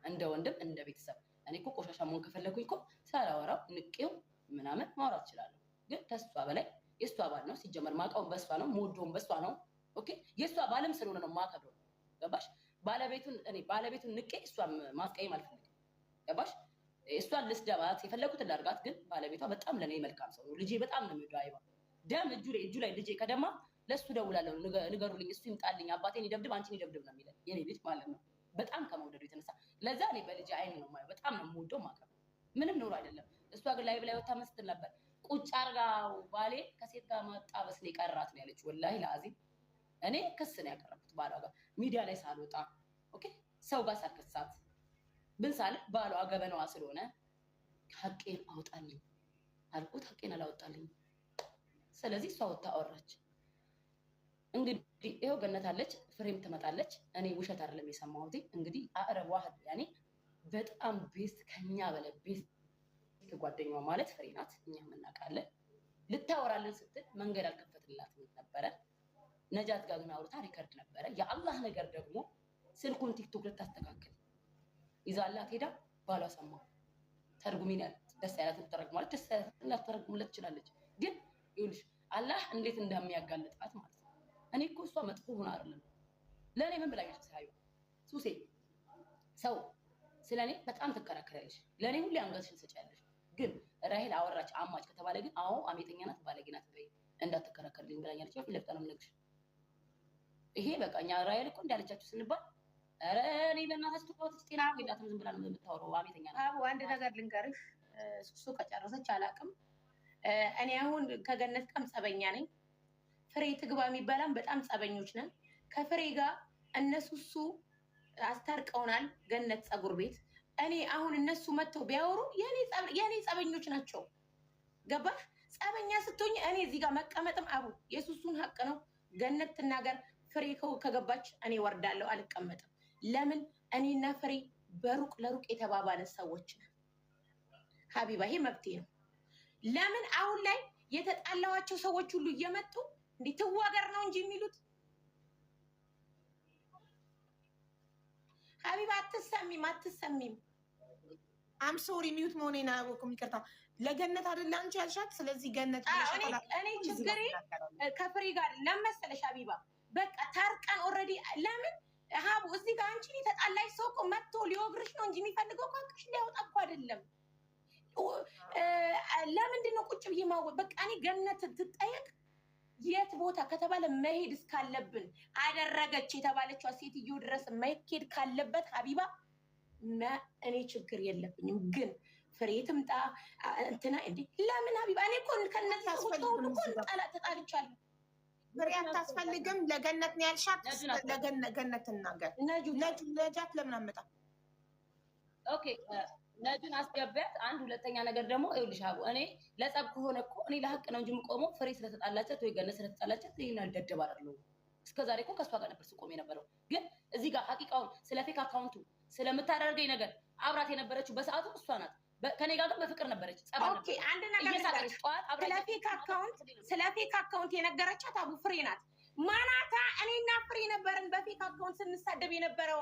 S3: እንደ ወንድም እንደ ቤተሰብ እኔ እኮ ቆሻሻ መሆን ከፈለኩኝ እኮ ሳላወራው ንቄው ምናምን ማውራት እችላለሁ። ግን ከሷ በላይ የሷ ባል ነው ሲጀመር። ማውቀውን በሷ ነው፣ የምወደውን በሷ ነው። ኦኬ የሷ ባልም ስለሆነ ነው የማከብረው። ገባሽ? ባለቤቱን ንቄ እሷን ማስቀየም አልፈልግም። ገባሽ? እሷን ልስደባት የፈለኩትን ላድርጋት። ግን ባለቤቷ በጣም ለኔ መልካም ሰው ነው። ልጄ በጣም ነው የሚወደው። አይባ ደም እጁ ላይ ልጄ ከደማ ለሱ ደውላለሁ። ንገሩልኝ፣ እሱ ይምጣልኝ፣ አባቴን ይደብድብ፣ አንቺን ይደብድብ ነው የሚለኝ የኔ ልጅ ማለት ነው። በጣም ከመውደዱ የተነሳ ለዛ እኔ በልጄ አይን ነው የማየው። በጣም ነው የምወደው ማቀብ ምንም ኖሮ አይደለም። እሷ ግን ላይቭ ላይ ወጣ መስትል ነበር። ቁጭ አርጋው ባሌ ከሴት ጋር ማጣበስ ነው የቀራት ነው ያለች። ወላሂ ለአዚም እኔ ክስ ነው ያቀረብኩት ባሏ ጋር ሚዲያ ላይ ሳልወጣ ኦኬ፣ ሰው ጋር ሳልከሳት ብንሳል ባሏ ገበናዋ ስለሆነ ሀቄን አውጣልኝ አልኩት። ሀቄን አላወጣልኝ። ስለዚህ እሷ ወጣ አወራች። እንግዲህ ይኸው ገነት አለች፣ ፍሬም ትመጣለች። እኔ ውሸት አይደለም የሰማሁት። እንግዲህ አረብ ዋህድ ያኔ በጣም ቤስት ከኛ በላይ ቤስት ጓደኛዋ ማለት ፍሬ ናት። እኛም እናውቃለን። ልታወራልን ስትል መንገድ አልከፈትላትም ነበረ። ነጃት ጋር ግን አውርታ ሪከርድ ነበረ። የአላህ ነገር ደግሞ ስልኩን ቲክቶክ ልታስተካክል ይዛላት ሄዳ ባሏ ሰማው። ተርጉሚና ደስ ያላት ተረጉማለች፣ ደስ ያላት ተረጉምለት ትችላለች። ግን ይኸውልሽ አላህ እንዴት እንደሚያጋልጣት ማለት ነው። እኔ እኮ እሷ መጥፎ ሆና አይደለም ለእኔ ምን ብላኛለች? ሳዩ ሱሴ ሰው ስለኔ በጣም ትከራከራለች፣ ለእኔ ሁሌ አንገትሽን ትሰጫለሽ። ግን ራሄል አወራች አማች ከተባለ ግን አዎ አሜተኛ ናት ባለጌ ናት በይ እንዳትከራከርልኝ ብላኛለች። ፊት ለፊት ነው የምነግርሽ። ይሄ በቃ እኛ ራሄል እኮ እንዳለቻችሁ ስንባል ኧረ እኔ በእናታችሁ ትቆጥች ጤና የላትም ዝም ብላ ነው የምታወራው አሜተኛ ናት።
S1: አንድ ነገር ልንገርሽ፣ እሱ ከጨረሰች አላውቅም። እኔ አሁን ከገነት ጋርም ጸበኛ ነኝ። ፍሬ ትግባ የሚባላም በጣም ጸበኞች ነን። ከፍሬ ጋር እነሱ አስታርቀውናል ገነት ፀጉር ቤት። እኔ አሁን እነሱ መጥተው ቢያወሩ የኔ ጸበኞች ናቸው። ገባሽ? ጸበኛ ስትሆኝ እኔ እዚህ ጋር መቀመጥም አቡ የሱሱን ሀቅ ነው። ገነት ትናገር። ፍሬ ከገባች እኔ ወርዳለሁ፣ አልቀመጥም። ለምን? እኔና ፍሬ በሩቅ ለሩቅ የተባባለ ሰዎች ነን ሀቢባ፣ ይሄ መብቴ ነው። ለምን አሁን ላይ የተጣላዋቸው ሰዎች ሁሉ እየመጡ እንዲህ ትዋገር ነው እንጂ የሚሉት ሀቢባ አትሰሚም።
S2: አም ሶሪ ሚዩት መሆኔን አላወኩም፣ ይቅርታ። ለገነት አይደለ አንቺ ያልሻት? ስለዚህ ገነት
S1: እኔ ችግሬ ከፍሬ ጋር ለመሰለሽ ሀቢባ በቃ ታርቀን ኦልሬዲ። ለምን ሀቡ እዚህ ጋር አንቺ ተጣላሽ ሰው እኮ መጥቶ ሊወግርሽ ነው እንጂ የሚፈልገው ካክሽ ሊያወጣ እኮ አይደለም። ለምንድን ነው ቁጭ ብዬ ማወቅ? በቃ እኔ ገነት ትጠየቅ የት ቦታ ከተባለ መሄድ እስካለብን አደረገች የተባለችው ሴትዮ ድረስ መሄድ ካለበት ሀቢባ እኔ ችግር የለብኝም። ግን ፍሬ ትምጣ እንትና እንዴ ለምን ሀቢባ? እኔ እኮ ከነዚህ ተጣልቻለሁ።
S2: ፍሬ አታስፈልግም። ለገነት ነው ያልሻት። ለገነት እናገር። ነጃት ለምን አመጣ?
S3: ኦኬ ነጁን አስገቢያት። አንድ ሁለተኛ ነገር ደግሞ ይኸውልሽ አቡ እኔ ለጸብ ከሆነ እኮ እኔ ለሀቅ ነው እንጂ የምቆመው ፍሬ ስለተጣላቻት ወይ ገነት ስለተጣላቻት ይሄን አልደደብ አይደለሁ። እስከዛሬ እኮ ከእሷ ጋር ነበር ስቆም የነበረው። ግን እዚህ ጋር ሀቂቃውን ስለ ፌክ አካውንቱ ስለምታደርገኝ ነገር አብራት የነበረችው በሰዓቱ እሷ ናት። ከኔ ጋር ግን በፍቅር ነበረች። ጸባ ነበር።
S1: ኦኬ አንድ ነገር ስለ ፌክ አካውንት የነገረቻት አቡ ፍሬ ናት። ማናታ እኔና ፍሬ ነበርን በፌክ አካውንት ስንሳደብ የነበረው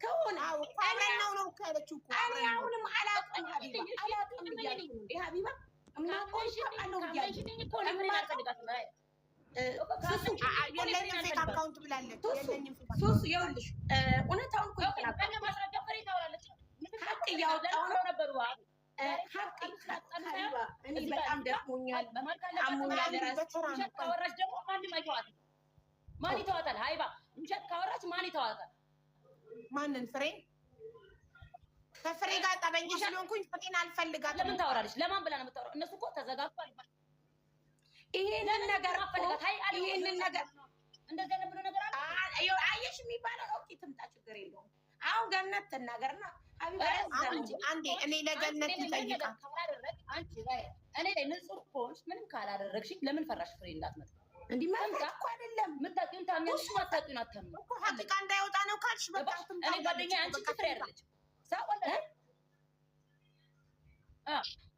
S1: ከሆነ
S2: አብረናው ነው ካለችው እኮ
S1: እኔ አሁንም አላውቅም ሀቢባ እያልኩ ነው ሀቢባ
S2: የለኝም ፌክ አካውንት ብላለች።
S1: ሱሱ ይኸውልሽ እውነታውን እኮ ሀቅ እያወጣሁ ነው። ሀቢባ እኔ በጣም ደክሞኛል፣ አሞኛል።
S3: ውሸት ካወራች ደግሞ ማን ይተዋታል? ሀይባ ውሸት ካወራች ማን ይተዋታል?
S2: ማንን? ፍሬ ከፍሬ ጋር ጠበኛ ስለሆንኩኝ ፍሬን አልፈልጋትም።
S3: ለምን ታወራለች? ለማን ብላ ነው የምታወራው? እነሱ እኮ ተዘጋግቷል።
S1: ይሄንን ነገር
S3: እንደዚህ ብሎ ነገር አለ
S1: አየሽ የሚባለው ኦኬ፣ ትምጣ ችግር የለውም። አሁን ገነት ትናገርና
S2: አንዴ እኔ ለገነት ልጠይቃት።
S3: እኔ ላይ ንጹህ ከሆንሽ ምንም ካላደረግሽኝ ለምን ፈራሽ ፍሬ እንዳትመጣ?
S1: እንዲህ ማለት እኮ አይደለም።
S3: የምታውቂውን ታምኛለሽ፣ የማታውቂውን አታምኚም
S2: እኮ ሀቂቃ እንዳይወጣ ነው ካልሽ በቃ
S3: እኔ ጓደኛዬ አንቺ እንጂ ፍሬ አይደለችም።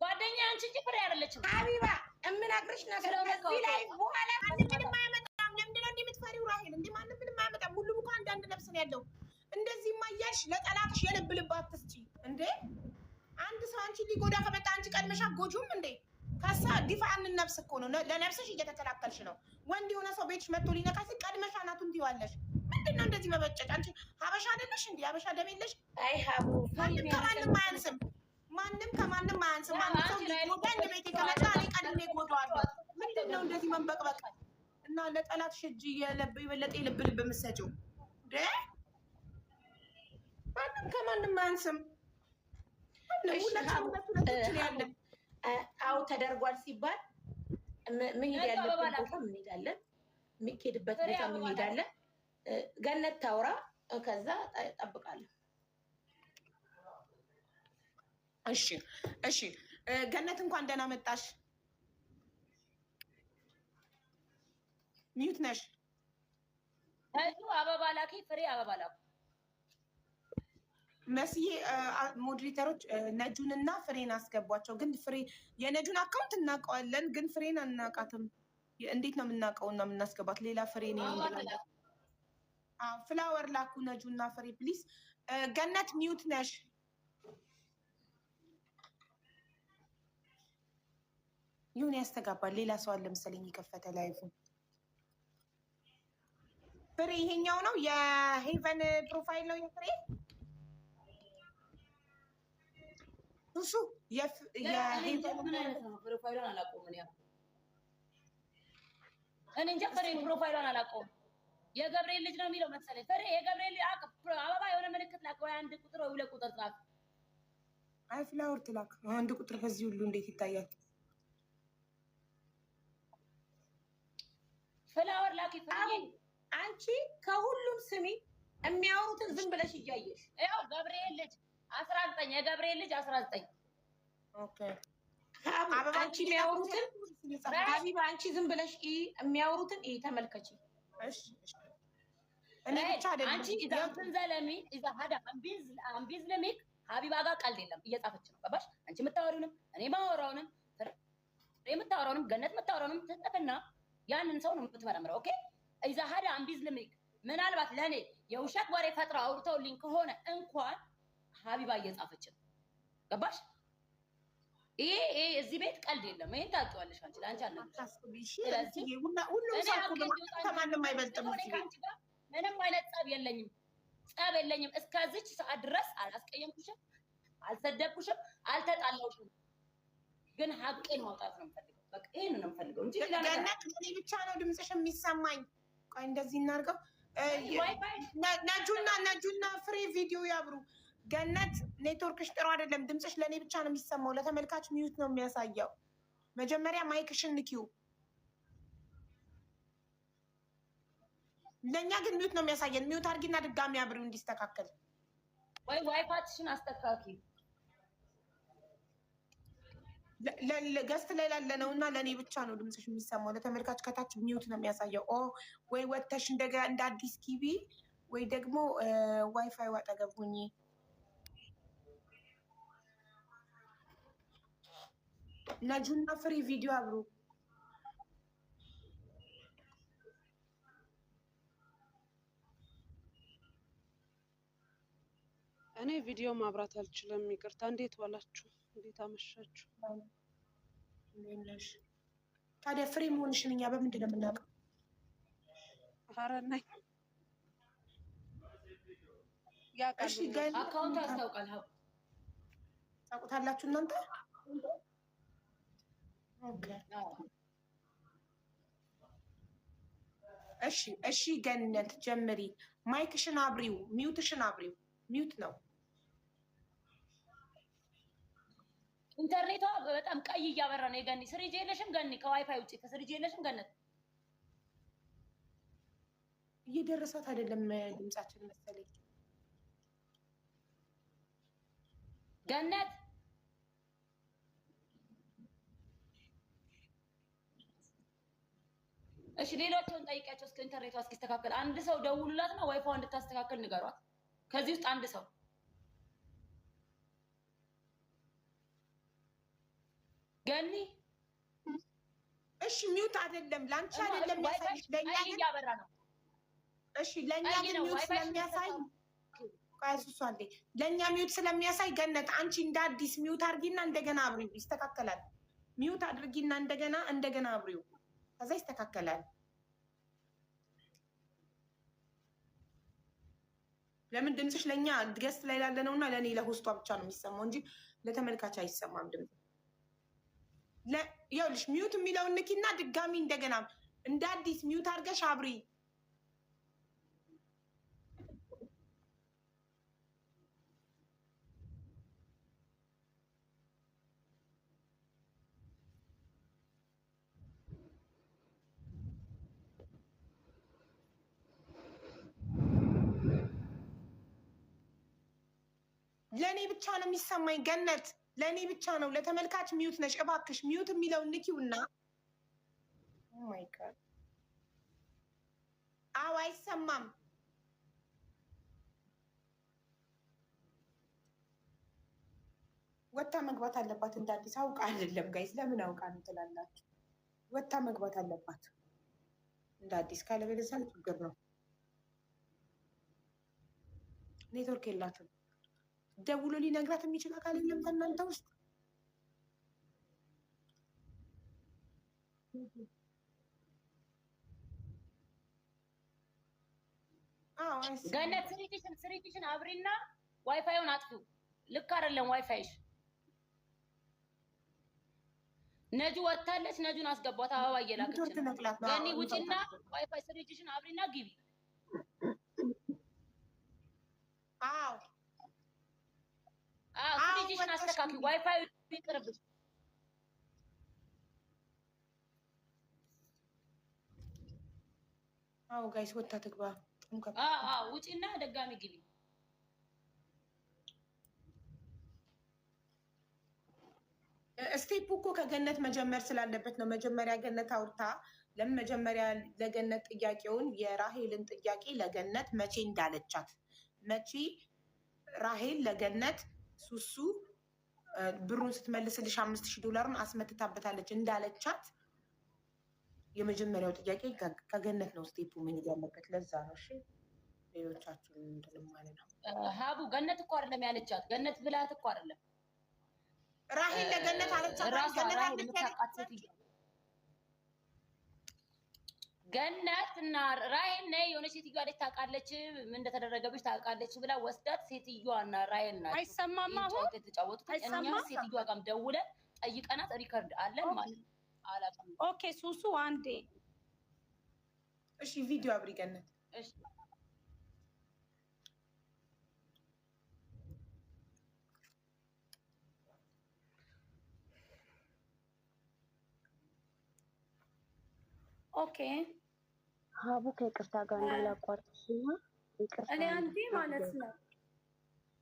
S3: ጓደኛዬ አንቺ እንጂ ፍሬ አይደለችም።
S1: ሀቢባ የምናግርሽ ነገር ከዚህ ላይ በኋላ
S2: ምንም አያመጣም። ለምንድን ነው እንዲህ የምትፈሪው ራሄል? እንዲህ ማንም ምንም አያመጣም። ሁሉም እኮ አንዳንድ ነፍስ ነው ያለው። እንደዚህ ማያሽ ለጠላትሽ የልብ ልብ አትስጪ እንዴ። አንድ ሰው አንቺ ሊጎዳ ከመጣ አንቺ ቀድመሽ አትጎጂውም እንዴ? ከሳ ዲፋን ነፍስ እኮ ነው። ለነፍስሽ እየተከላከልሽ ነው። ወንድ የሆነ ሰው ቤትሽ መጥቶ ሊነካሽ ቀድመሽ አናቱን ትይዋለሽ። ምንድን ነው እንደዚህ መበጨጭ? አንቺ ሀበሻ አይደለሽ እንዴ? ሀበሻ ደም የለሽ?
S1: አይ ሀቡ
S2: ማንም ከማንም አያንስም። ማንም ከማንም አያንስም። ማንም ሰው ሊጎዳኝ ቤቴ ከመጣ እኔ ቀድሜ እጎዳዋለሁ። ምንድን ነው እንደዚህ መንበቅበቅ እና ለጠላትሽ እጅ የበለጠ የልብ ልብ የምትሰጪው እንዴ? ማንም ከማንም አያንስም። ሁላችን ያለን
S1: አው ተደርጓል ሲባል መሄድ ያለበት ቦታ እንሄዳለን፣ የሚሄድበት ቦታ እንሄዳለን። ገነት ታውራ፣ ከዛ እጠብቃለሁ።
S2: እሺ ገነት እንኳን ደህና መጣሽ። ሚዩት ነሽ።
S3: አበባ ላኪ ፍሬ አበባ ላኩ።
S2: መስዬ ሞዴሬተሮች ነጁንና ፍሬን አስገቧቸው። ግን ፍሬ የነጁን አካውንት እናውቀዋለን፣ ግን ፍሬን አናውቃትም። እንዴት ነው የምናውቀው እና የምናስገባት? ሌላ ፍሬ ነው እንላለን። ፍላወር ላኩ ነጁና ፍሬ ፕሊስ። ገነት ሚዩት ነሽ። ይሁን ያስተጋባል። ሌላ ሰው አለ መሰለኝ የከፈተ ላይፉ። ፍሬ ይሄኛው ነው የሄቨን ፕሮፋይል ነው የፍሬ እሱ የሄቨን
S3: ምን አይነት ነው? ፕሮፋይሏን አላውቀውም እኔ እንጃ። ፍሬ ፕሮፋይሏን አላውቀውም። የገብርኤል ልጅ ነው የሚለው መሰለኝ። ፍሬ የገብርኤል አበባ የሆነ ምልክት ላክ ወይ 1 ቁጥር ወይ 2 ቁጥር ላክ።
S2: አይ ፍላወር ትላክ 1 ቁጥር ከዚህ ሁሉ እንዴት ይታያል?
S3: ፍላወር ላኪ።
S1: አንቺ ከሁሉም ስሚ የሚያወሩትን ዝም ብለሽ እያየሽ
S3: ያው ገብርኤል ልጅ 19 የገብርኤል ልጅ 19
S2: ኦኬ።
S1: አንቺ የሚያወሩትን ሀቢባ አንቺ ዝም ብለሽ የሚያወሩትን ተመልከቺ።
S2: እሺ እኔ ብቻ አይደለም
S3: አንቺ ኢዛን ዘለሚ ኢዛ ሀዳ አምቢዝ ለሚክ ሀቢባ ጋር ቀልድ የለም እየጻፈች ነው። ገባሽ? አንቺ የምታወሪውንም እኔ ማወራውንም የምታወራውንም ገነት የምታወራውንም ትጽፍና ያንን ሰው ነው የምትመረምረው። ኦኬ ኢዛ ሀዳ አምቢዝ ለሚክ ምናልባት ለእኔ የውሸት ወሬ ፈጥራ አውርተውልኝ ከሆነ እንኳን ሀቢባ እየጻፈች ነው። ገባሽ? ይሄ እዚህ ቤት ቀልድ የለም። ይሄን ታውቂዋለሽ አንቺ ለአንቺ አለ።
S2: ስለዚህ ሁሉም ሰው ከማንም አይበልጥም።
S3: ምንም አይነት ጸብ የለኝም። እስከዚች ሰዓት ድረስ አላስቀየምኩሽም፣ አልሰደብኩሽም፣ አልተጣላሁሽም። ግን ሀቄን ማውጣት ነው የምፈልገው። በቃ ይሄን ነው የምፈልገው እንጂ
S2: ገነት እኔ ብቻ ነው ድምፅሽ የሚሰማኝ። ቆይ እንደዚህ እናድርገው። ነጁና ፍሬ ቪዲዮ ያብሩ። ገነት ኔትወርክሽ ጥሩ አይደለም። ድምፅሽ ለእኔ ብቻ ነው የሚሰማው። ለተመልካች ሚዩት ነው የሚያሳየው። መጀመሪያ ማይክሽን ንኪው። ለእኛ ግን ሚዩት ነው የሚያሳየን። ሚዩት አድርጊና ድጋሚ አብሪው እንዲስተካከል።
S3: ወይ ዋይፋትሽን አስተካኪ።
S2: ገስት ላይ ላለ ነው እና ለእኔ ብቻ ነው ድምፅሽ የሚሰማው። ለተመልካች ከታች ሚዩት ነው የሚያሳየው። ወይ ወተሽ እንደገና እንደ አዲስ ቲቪ ወይ ደግሞ ዋይፋይ አጠገብ ሁኚ። ነጁና ፍሪ ቪዲዮ አብሩ።
S4: እኔ ቪዲዮ ማብራት አልችልም፣ ይቅርታ። እንዴት ዋላችሁ? እንዴት አመሻችሁ?
S2: ታዲያ ፍሪ መሆንሽን እኛ በምንድን ነው የምናውቀው?
S4: ኧረ ነኝ።
S2: እሺ ገል
S3: አካውንት ያስታውቃል።
S2: ታውቁታላችሁ እናንተ? እሺ ገነት ጀምሪ። ማይክሽን አብሪው፣ ሚውትሽን አብሪው። ሚውት ነው።
S3: ኢንተርኔቷ በጣም ቀይ እያበራ ነው። የገኒ ስሪጅ የለሽም? ገኒ ከዋይፋይ ውጪ ከስሪጅ የለሽም? ገነት
S2: እየደረሳት አይደለም ድምጻችን መሰለኝ።
S3: ገነት እሺ፣ ሌሎቹን ጠይቂያቸው እስከ ኢንተርኔቷ እስኪስተካከል። አንድ ሰው ደውሉላት እና ዋይፋው እንድታስተካከል ንገሯት። ከዚህ ውስጥ አንድ ሰው ገኒ።
S2: እሺ ሚውት አይደለም ላንቺ አይደለም የሚያሳይሽ፣ ለኛ
S3: እያበራ ነው።
S2: እሺ ለኛ ግን ሚውት ስለሚያሳይ ቃይሱስ አንዴ ለኛ ሚውት ስለሚያሳይ ገነት አንቺ እንደ አዲስ ሚውት አድርጊና እንደገና አብሪው፣ ይስተካከላል። ሚውት አድርጊና እንደገና አብሪው፣ ከዛ ይስተካከላል። ለምን ድምፅሽ ለኛ ገስት ላይ ላለ ነውና ለኔ ለሆስቷ ብቻ ነው የሚሰማው እንጂ ለተመልካች አይሰማም ድምፅ። ይኸውልሽ ሚውት የሚለውን ንኪና ድጋሚ እንደገና እንደ አዲስ ሚውት አድርገሽ አብሪ። ለእኔ ብቻ ነው የሚሰማኝ ገነት፣ ለእኔ ብቻ ነው። ለተመልካች ሚዩት ነሽ እባክሽ። ሚዩት የሚለውን ንኪውና ማይ ጋድ። አዎ አይሰማም። ወታ መግባት አለባት እንደ አዲስ። አውቃ አይደለም ጋይስ፣ ለምን አውቃ ነው ትላላችሁ? ወታ መግባት አለባት እንደ አዲስ፣ ካለበለዚያ ችግር ነው። ኔትወርክ የላትም። ደውሎ ሊነግራት የሚችል አካል የለም ከእናንተ ውስጥ?
S3: ገነት ስሪቲሽን አብሪና ዋይፋዩን አጥፊው። ልክ አይደለም ዋይፋይሽ። ነጁ ወታለች። ነጁን አስገቧት። አበባ እየላከች ነው። ገኒ ውጪና ዋይፋይ ስሪቲሽን አብሪና ግቢ። ስሪቲሽን አስተካክል። ዋይፋዩ ይቅርብሽ።
S2: ጋይስ ወታ ትግባ።
S3: ውጪና ደጋሚ ግቢ።
S2: ስቴፑ እኮ ከገነት መጀመር ስላለበት ነው። መጀመሪያ ገነት አውርታ ለምን መጀመሪያ ለገነት ጥያቄውን የራሄልን ጥያቄ ለገነት መቼ እንዳለቻት መቼ ራሄል ለገነት ሱሱ ብሩን ስትመልስልሽ $5000 አስመትታበታለች እንዳለቻት የመጀመሪያው ጥያቄ ከገነት ነው። ስቴፑ ምን ያለበት ለዛ ነው። እሺ ሌሎቻችሁን እንትን ማለት ነው።
S3: ሀቡ ገነት እኮ አይደለም ያለቻት። ገነት ብላት እኮ አይደለም
S2: ራሄል ለገነት አለቻት።
S3: ገነት እና ራሄል ነይ የሆነች ሴትዮዋ አለች ታውቃለች፣ ምን እንደተደረገብሽ ታውቃለች ብላ ወስዳት ሴትዮዋ እና ራሄል ናቸው
S5: አይሰማም። አሁን
S3: የተጫወቱት እኛ ሴትዮዋ ጋርም ደውለን ጠይቀናት ሪከርድ አለን ማለት አላውቅም።
S5: ኦኬ ሱሱ አንዴ
S2: እሺ ቪዲዮ አብሪ ገነት።
S3: እሺ
S5: ኦኬ
S6: ሀቡ ከይቅርታ ጋር እንዳላቋርጥሽና ይቅርታ
S5: እኔ አንዴ ማለት ነው።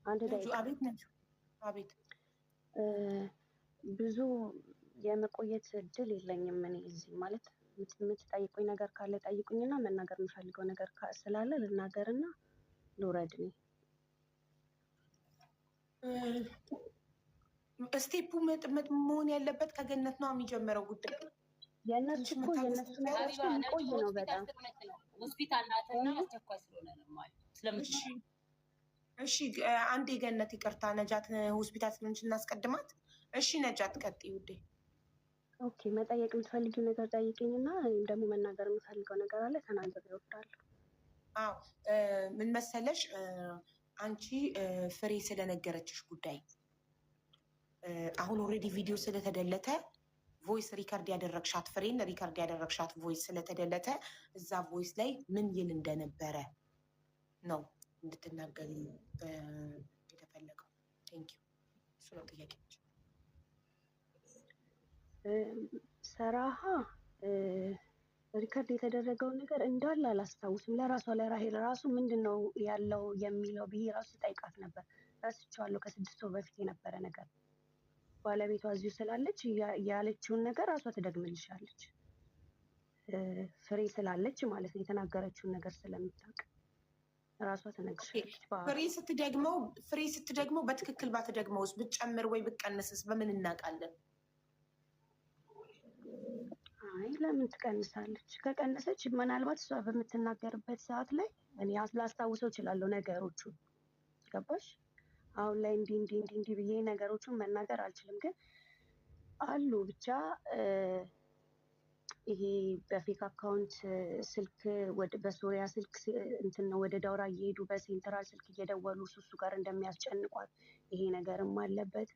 S6: አንድ ደቂቃ።
S2: አቤት ነች። አቤት
S6: ብዙ የመቆየት እድል የለኝም እኔ እዚህ ማለት የምትጠይቁኝ ነገር ካለ ጠይቁኝና መናገር የምፈልገው ነገር ስላለ ልናገርና ልውረድ።
S2: ስቴፑ መሆን ያለበት ከገነት ነው የሚጀምረው ጉዳይ።
S6: የእነሱ እኮ የእነሱ ነገር ቆይ ነው በጣም
S3: ሆስፒታል ናትና አስቸኳይ ስለሆነ ነው ማለት
S2: እሺ አንዴ ገነት ይቅርታ፣ ነጃት ሆስፒታል ስለሆነች እናስቀድማት። እሺ ነጃት ቀጥይ ውዴ።
S6: ኦኬ መጠየቅ የምትፈልጊው ነገር ጠይቅኝና ወይም ደግሞ መናገር የምፈልገው ነገር አለ ተናገር ይወርዳለሁ።
S2: አዎ ምን መሰለሽ አንቺ ፍሬ ስለነገረችሽ ጉዳይ አሁን ኦልሬዲ ቪዲዮ ስለተደለተ ቮይስ ሪከርድ ያደረግሻት ፍሬን ሪከርድ ያደረግሻት ቮይስ ስለተደለተ እዛ ቮይስ ላይ ምን ይል እንደነበረ ነው እንድትናገሪ የተፈለገው። ቴንኪው። እሱ ነው ጥያቄ።
S6: ሰራሃ ሪከርድ የተደረገውን ነገር እንዳለ አላስታውስም። ለራሷ ለራሄል ራሱ ምንድን ነው ያለው የሚለው ብዬ ራሱ ጠይቃት ነበር። ረስቼዋለሁ። ከ6 ወር በፊት የነበረ ነገር ባለቤቷ እዚሁ ስላለች ያለችውን ነገር ራሷ ትደግምልሻለች። ፍሬ ስላለች ማለት ነው የተናገረችውን ነገር ስለምታውቅ ራሷ ትነግርሻለች።
S2: ፍሬ ስትደግመው በትክክል ባትደግመውስ ብትጨምር ወይ ብትቀንስስ በምን እናውቃለን?
S6: አይ ለምን ትቀንሳለች? ከቀነሰች ምናልባት እሷ በምትናገርበት ሰዓት ላይ እኔ ላስታውሰው እችላለሁ ነገሮቹን። ገባሽ? አሁን ላይ እንዲህ ብዬ ነገሮቹን መናገር አልችልም፣ ግን አሉ ብቻ ይሄ በፌክ አካውንት ስልክ በሶሪያ ስልክ እንትን ነው ወደ ዳውራ እየሄዱ በሴንትራል ስልክ እየደወሉ ሱሱ ጋር እንደሚያስጨንቋት ይሄ ነገርም አለበት።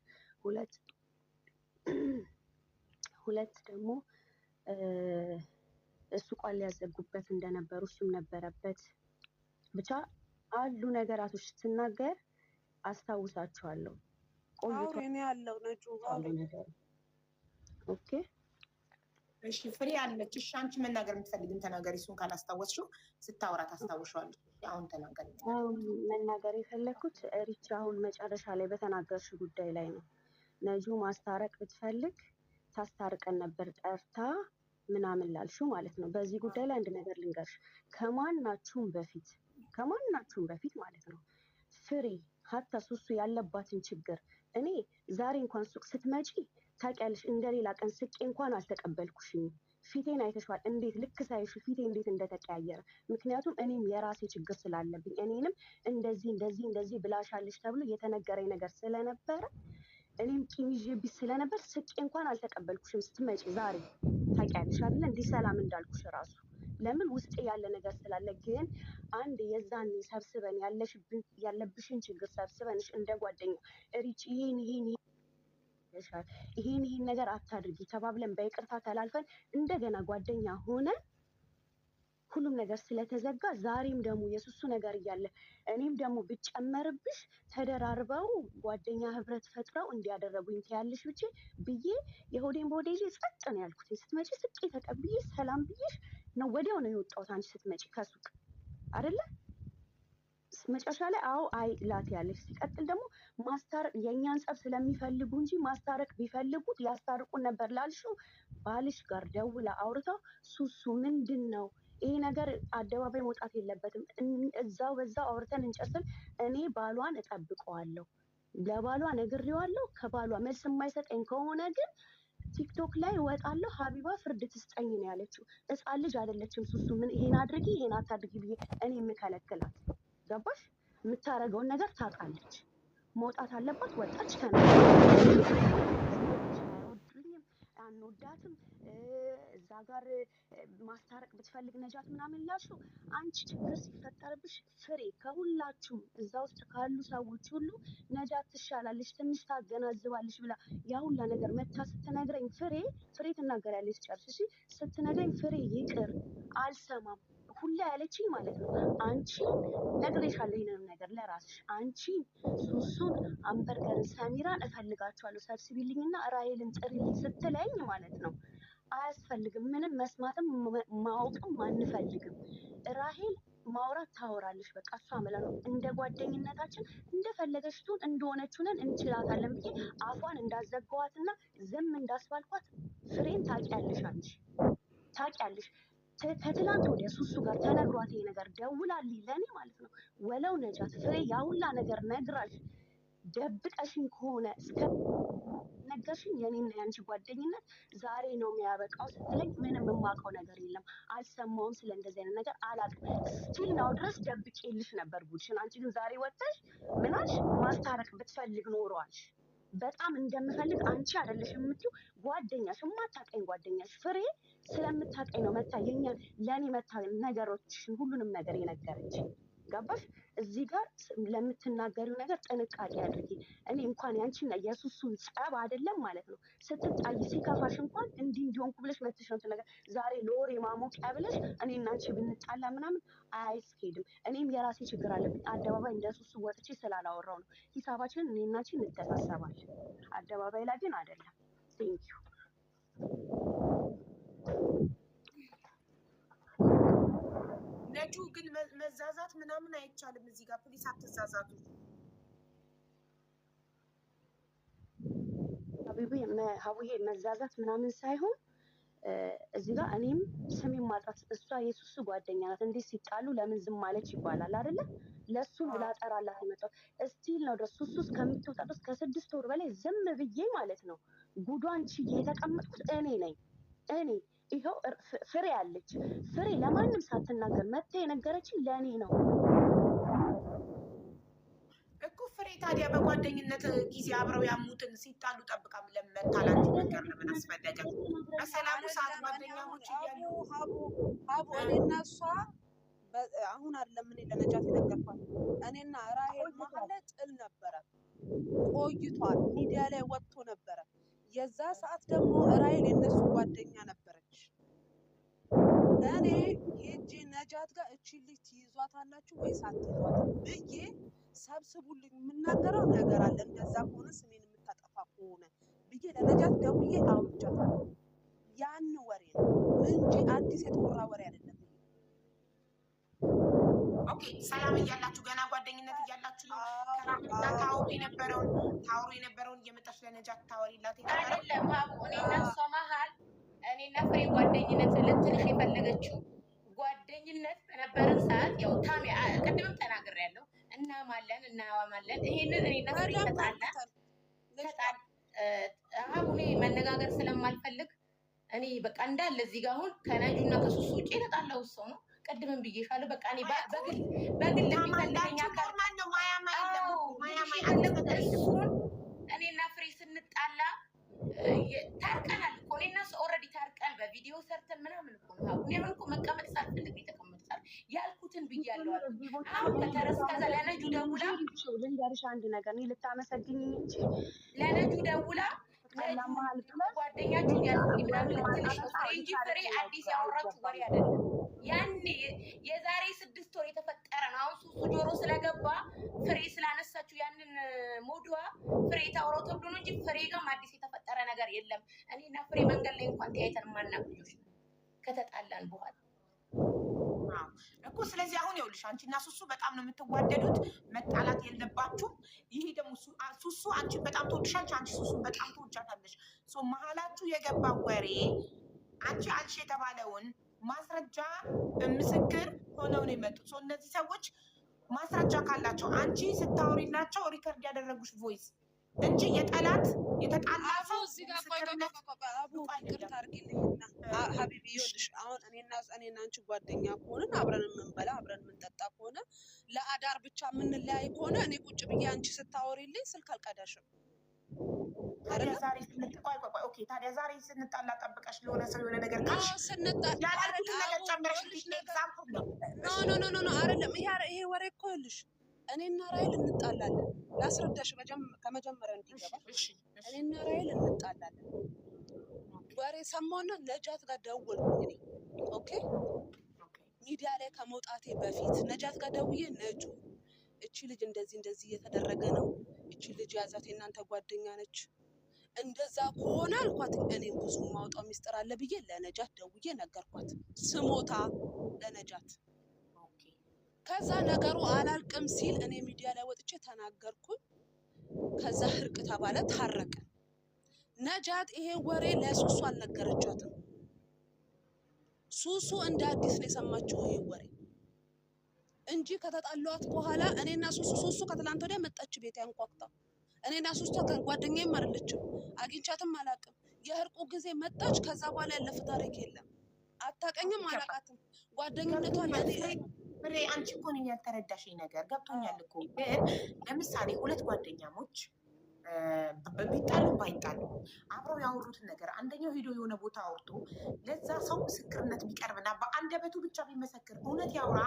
S6: ሁለት ደግሞ እሱ ቃል ሊያዘጉበት እንደነበሩ እሱም ነበረበት። ብቻ አሉ ነገራቶች ስትናገር አስታውሳቸዋለሁ።
S4: ቆይቶ እኔ ያለው ነጁ
S6: ነገር ኦኬ
S2: እሺ ፍሬ አለች። እሺ አንቺ መናገር የምትፈልጊን ተናገሪ። እሱን ካላስታወስሽው ስታወራ ታስታውሻለሽ። አሁን ተናገሪ።
S6: መናገር የፈለኩት ሪች አሁን መጨረሻ ላይ በተናገርሽ ጉዳይ ላይ ነው። ነጁ ማስታረቅ ብትፈልግ ታስታርቀን ነበር ጠርታ ምናምን ላልሽው ማለት ነው። በዚህ ጉዳይ ላይ አንድ ነገር ልንገርሽ። ከማናችሁም በፊት ማለት ነው ፍሬ ሀታ ሱሱ ያለባትን ችግር እኔ ዛሬ እንኳን ሱቅ ስትመጪ ታውቂያለሽ፣ እንደሌላ ቀን ስቄ እንኳን አልተቀበልኩሽም። ፊቴን አይተሽዋል፣ እንዴት ልክ ሳይሽ ፊቴ እንዴት እንደተቀያየረ። ምክንያቱም እኔም የራሴ ችግር ስላለብኝ እኔንም እንደዚህ ብላሻለሽ ተብሎ የተነገረኝ ነገር ስለነበረ እኔም ቂም ይዤብሽ ስለነበር ስቄ እንኳን አልተቀበልኩሽም ስትመጪ ዛሬ ታውቂያለሽ አይደለ? እንዲህ ሰላም እንዳልኩሽ ራሱ ለምን ውስጤ ያለ ነገር ስላለ። ግን አንድ የዛን ሰብስበን ያለብሽን ችግር ሰብስበንሽ እንደ ጓደኛ ሪች ይሄን ነገር አታድርጊ ተባብለን በይቅርታ ተላልፈን እንደገና ጓደኛ ሆነን ሁሉም ነገር ስለተዘጋ ዛሬም ደግሞ የሱሱ ነገር እያለ እኔም ደግሞ ብጨመርብሽ ተደራርበው ጓደኛ ህብረት ፈጥረው እንዲያደረጉኝ ትያለሽ ብዬ የሆዴን በሆዴ ጸጥ ነው ያልኩት። ስትመጪ ስቄ ተቀብዬ ሰላም ብዬሽ ነው ወዲያው ነው የወጣሁት። አንቺ ስትመጪ ከሱቅ አይደለ መጨረሻ ላይ አዎ አይ ላት ያለሽ። ሲቀጥል ደግሞ ማስታረቅ የእኛን ጸብ ስለሚፈልጉ እንጂ ማስታረቅ ቢፈልጉት ያስታርቁን ነበር ላልሽው ባልሽ ጋር ደውላ አውርተው ሱሱ ምንድን ነው ይሄ ነገር አደባባይ መውጣት የለበትም፣ እዛው በዛው አውርተን እንጨርስን፣ እኔ ባሏን እጠብቀዋለሁ፣ ለባሏ ነግሬዋለሁ። ከባሏ መልስ የማይሰጠኝ ከሆነ ግን ቲክቶክ ላይ እወጣለሁ፣ ሀቢባ ፍርድ ትስጠኝ ነው ያለችው። ሕፃን ልጅ አይደለችም ሱሱ ምን ይሄን አድርጊ ይሄን አታድርጊ ብዬ እኔ የምከለክላት። ገባሽ? የምታረገውን ነገር ታውቃለች። መውጣት አለባት፣ ወጣች። አንወዳትም እዛ ጋር ማስታረቅ ብትፈልግ ነጃት ምናምን ላልሽው አንቺ ችግር ሲፈጠርብሽ ፍሬ ከሁላችሁም እዛ ውስጥ ካሉ ሰዎች ሁሉ ነጃት ትሻላለች፣ ትንሽ ታገናዝባለች ብላ ያ ሁላ ነገር መታ ስትነግረኝ ፍሬ ትናገራለች። ጨርሽ እሺ ስትነግረኝ ፍሬ ይቅር አልሰማም ሁላ ያለችኝ ማለት ነው። አንቺ ነግሬሻለሁ ይሄንን ነገር ለራስሽ አንቺ ሱሱን አንበርገርን ሰሚራን እፈልጋቸዋለሁ ሰብስቢልኝና ራሄልን ጥሪልኝ ስትለኝ ማለት ነው አያስፈልግም፣ ምንም መስማትም ማወቅም አንፈልግም። ራሄል ማውራት ታወራለች፣ በቃ እሷ ምላ ነው እንደ ጓደኝነታችን እንደፈለገች ትሁን እንደሆነችውን እንችላታለን ብዬ አፏን እንዳዘጋዋትና ዝም እንዳስባልኳት ፍሬን ታውቂያለሽ፣ አንቺ ታውቂያለሽ። ከትላንት ወዲያ ሱሱ ጋር ተነግሯት ይሄ ነገር ደውላልኝ ለእኔ ማለት ነው ወለው ነጃት ፍሬ ያ ሁላ ነገር ነግራሽ ደብቀሽኝ ከሆነ እስከ ነገርሽኝ የኔና የአንቺ ጓደኝነት ዛሬ ነው የሚያበቃው ስትለኝ ምንም የማውቀው ነገር የለም፣ አልሰማውም፣ ስለ እንደዚህ አይነት ነገር አላውቅም። ስቲል ናው ድረስ ደብቄልሽ ነበር ጉድሽን። አንቺ ግን ዛሬ ወጥተሽ ምናልሽ ማስታረቅ ብትፈልግ ኖሯልሽ በጣም እንደምፈልግ አንቺ አይደለሽ የምትይው ጓደኛሽ፣ የማታውቀኝ ጓደኛሽ ፍሬ ስለምታውቀኝ ነው መታ የኛን ለእኔ መታ ነገሮችሽን ሁሉንም ነገር የነገረች። ገባሽ? እዚህ ጋር ለምትናገሪው ነገር ጥንቃቄ አድርጊ። እኔ እንኳን ያንቺና የሱሱን ጸብ አይደለም ማለት ነው ስትጣይ ሲከፋሽ እንኳን እንዲህ እንዲሆንኩ ብለሽ መጥተሽ ነው ነገር ዛሬ ለወሬ ማሞቂያ ብለሽ እኔ እና አንቺ ብንጣላ ምናምን አያስኬድም። እኔም የራሴ ችግር አለብኝ። አደባባይ እንደ ሱሱ ወጥቼ ስላላወራው ነው። ሂሳባችንን እኔ እና አንቺ እንተሳሰባለን። አደባባይ ላይ ግን አይደለም። ቴንኪው።
S2: ነጁ ግን መዛዛት ምናምን አይቻልም። እዚህ ጋር ፕሊስ አትዛዛቱ።
S6: ሀቡዬ መዛዛት ምናምን ሳይሆን እዚህ ጋር እኔም ስሜን ማጥራት እሷ የሱሱ ጓደኛ ናት። እንዴት ሲጣሉ ለምን ዝም ማለች ይባላል አይደለ? ለሱ ላጠራላት የመጣው እስቲል ነው ድረስ ሱሱ እስከምትወጣ ድረስ ከ6 ወር በላይ ዝም ብዬ ማለት ነው ጉዷን ችዬ የተቀመጥኩት እኔ ነኝ። እኔ ይኸው ፍሬ አለች። ፍሬ ለማንም ሳትናገር መታ የነገረችኝ ለእኔ ነው
S2: እኮ። ፍሬ ታዲያ በጓደኝነት ጊዜ አብረው ያሙትን ሲጣሉ ጠብቃ ለመታላችሁ ነገር ለምን አስፈለገ? በሰላሙ ሰዓት ጓደኛሞች እያሉ
S4: ሀቡ እኔና እሷ አሁን አይደለም እኔ ለነጃት የነገርኳት እኔና ራሄል መሀል ላይ ጥል ነበረ፣ ቆይቷል። ሚዲያ ላይ ወጥቶ ነበረ። የዛ ሰዓት ደግሞ ራሄል የነሱ ጓደኛ ነበረች። እኔ ሄጄ ነጃት ጋር እቺ ልጅ ትይዟታላችሁ ወይስ አትይዟት ብዬ ሰብስቡልኝ፣ የምናገረው ነገር አለ፣ እንደዛ ከሆነ ስሜን የምታጠፋ ከሆነ ብዬ ለነጃት ደውዬ አውርቻታለሁ። ያን ወሬ ነው እንጂ አዲስ የተወራ ወሬ አይደለም።
S2: ኦኬ ሰላም እያላችሁ ገና ጓደኝነት እያላችሁ ነው ታውሩ የነበረውን እየመጣች ለነጃት ታወሪላት
S1: አይደለም። ሀቡ እኔና እሷ መሀል እኔና ፍሬ ጓደኝነት ልትልሽ የፈለገችው ጓደኝነት በነበረን ሰዓት ያው ታሚ ቅድምም ተናግሬያለሁ፣ እናዋማለን። ይሄንን እኔና ፍሬ ተጣላ ሀቡ እኔ መነጋገር ስለማልፈልግ እኔ በቃ እንዳለ እዚህ ጋር አሁን ከነጁና ከሱሱ ውጭ የተጣላሁት ሰው ነው። ቅድምም ብዬሻለሁ። በቃ እኔ በግል የሚፈልገኛ እሱን እኔና ፍሬ ታርቀናል እኮ እኔ እና እሱ ኦልሬዲ ታርቀን በቪዲዮ ሰርተን ምናምን እኮ ነው። እኔ አሁን እኮ መቀመጥ ሳልፈልግ የተቀመጥኩት ያልኩትን ብያለሁ። አሁን ከተረስከዛ ለነጁ ደውላ
S6: ልንገርሽ አንድ ነገር እኔ ልታመሰግኝ እንጂ
S1: ለነጁ ደውላ ጓደኛችሁን ያልኩኝ ምናምን ልትልሽ ነው እንጂ ፍሬ አዲስ ያወራችሁ ወሬ አይደለም። ያኔ የዛሬ 6 ወር የተፈጠረ ነው። አሁን ሱሱ ጆሮ ስለገባ ፍሬ ስላነሳችሁ ያንን ሞድዋ ፍሬ ታውራው ተብሎ ነው እንጂ ፍሬ ጋርም አዲስ የተፈጠረ ነገር የለም። እኔና ፍሬ መንገድ ላይ እንኳን ተያይተን ማናውቅ ልጆች ነው ከተጣላን በኋላ
S2: እኮ። ስለዚህ አሁን ይኸውልሽ አንቺ እና ሱሱ በጣም ነው የምትዋደዱት፣ መጣላት የለባችሁም። ይሄ ደግሞ ሱሱ አንቺን በጣም ትወድሻለች፣ አንቺ ሱሱን በጣም ትወጃታለሽ። መሀላችሁ የገባ ወሬ አንቺ አልሽ የተባለውን ማስረጃ ምስክር ሆነው ነው የመጡት። እነዚህ ሰዎች ማስረጃ ካላቸው አንቺ ስታወሪላቸው ሪከርድ ያደረጉሽ ቮይስ እንጂ የጠላት የተጣላ ሰው
S4: እዚህ ጋር ይቅርታ አድርጊልኝና ሀቢቢ ይኸውልሽ አሁን እኔና አንቺ ጓደኛ ከሆንን አብረን የምንበላ አብረን የምንጠጣ ከሆነ ለአዳር ብቻ የምንለያይ ከሆነ እኔ ቁጭ ብዬ አንቺ ስታወሪልኝ ስልክ አልቀዳሽም።
S2: ታዲያ ዛሬ ስንጣላ ጠብቀሽ ለሆነ ሰው የሆነ ነገር ካልሽ ያላልኩትን ነገር ጨምረሽ ኤግዛምፕል ነው።
S4: ኖ አይደለም። ይሄ ወሬ እኮ ይኸውልሽ እኔና ራይል እንጣላለን። ላስረዳሽ ከመጀመሪያ እንዲገባሽ። እኔና ራይል እንጣላለን። ወሬ ሰማሁና ነጃት ጋር ደወልኩኝ እኔ። ኦኬ ሚዲያ ላይ ከመውጣቴ በፊት ነጃት ጋር ደውዬ ነጁ እቺ ልጅ እንደዚህ እየተደረገ ነው፣ እቺ ልጅ ያዛት የእናንተ ጓደኛ ነች፣ እንደዛ ከሆነ አልኳት። እኔም ብዙ ማውጣው ሚስጥር አለ ብዬ ለነጃት ደውዬ ነገርኳት፣ ስሞታ ለነጃት። ከዛ ነገሩ አላልቅም ሲል እኔ ሚዲያ ላይ ወጥቼ ተናገርኩኝ። ከዛ እርቅ ተባለ፣ ታረቅን። ነጃት ይሄ ወሬ ለሱሱ አልነገረቻትም። ሱሱ እንደ አዲስ ነው የሰማችው ይሄ ወሬ እንጂ ከተጣሏት በኋላ እኔና ሱሱ ከትላንት ወዲያ መጣች ቤት ያንኳኩታ። እኔና ሱሱ ጓደኛዬም አይደለችም፣ አግኝቻትም አላውቅም። የእርቁ ጊዜ መጣች። ከዛ በኋላ ያለፈ ታሪክ የለም። አታውቀኝም፣ አላውቃትም። ጓደኝነቷን
S2: ፍሬ አንቺ እኮ ነኝ ያልተረዳሽኝ ነገር ገብቶኛል እኮ። ግን ለምሳሌ ሁለት ጓደኛሞች ቢጣሉ ባይጣሉ አብረው ያወሩትን ነገር አንደኛው ሄዶ የሆነ ቦታ አውርቶ ለዛ ሰው ምስክርነት ቢቀርብና በአንደበቱ ብቻ ቢመሰክር እውነት ያውራ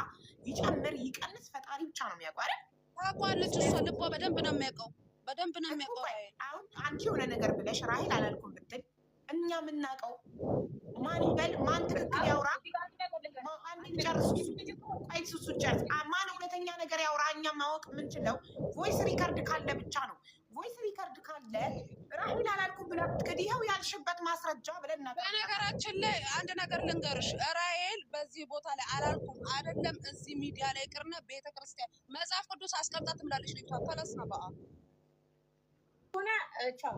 S2: ይጨምር ይቀንስ ፈጣሪ ብቻ ነው የሚያውቀው አይደል?
S4: ታውቃለች እሷ ልቧ በደንብ ነው የሚያውቀው፣ በደንብ ነው የሚያውቀው።
S2: አሁን አንቺ የሆነ ነገር ብለሽ ራሄል አላልኩም ብትል እኛ የምናውቀው ማን ይበል ማን ትክክል ያውራ ሱሱ ጨርስ ማን እውነተኛ ነገር ያውራ እኛ ማወቅ የምንችለው ቮይስ ሪከርድ ካለ ብቻ ነው። ቮይስ ሪከርድ ካለ ራሄል አላልኩም ብላ ብትክድ ይኸው ያልሽበት ማስረጃ ብለን ነገር።
S4: በነገራችን ላይ አንድ ነገር ልንገርሽ፣ ራሄል በዚህ ቦታ ላይ አላልኩም አይደለም እዚህ ሚዲያ ላይ ቅርና ቤተክርስቲያን መጽሐፍ ቅዱስ አስቀምጣ ትምላለች። ልጅቷ ተለስና በአ
S1: ሆነ ቻው።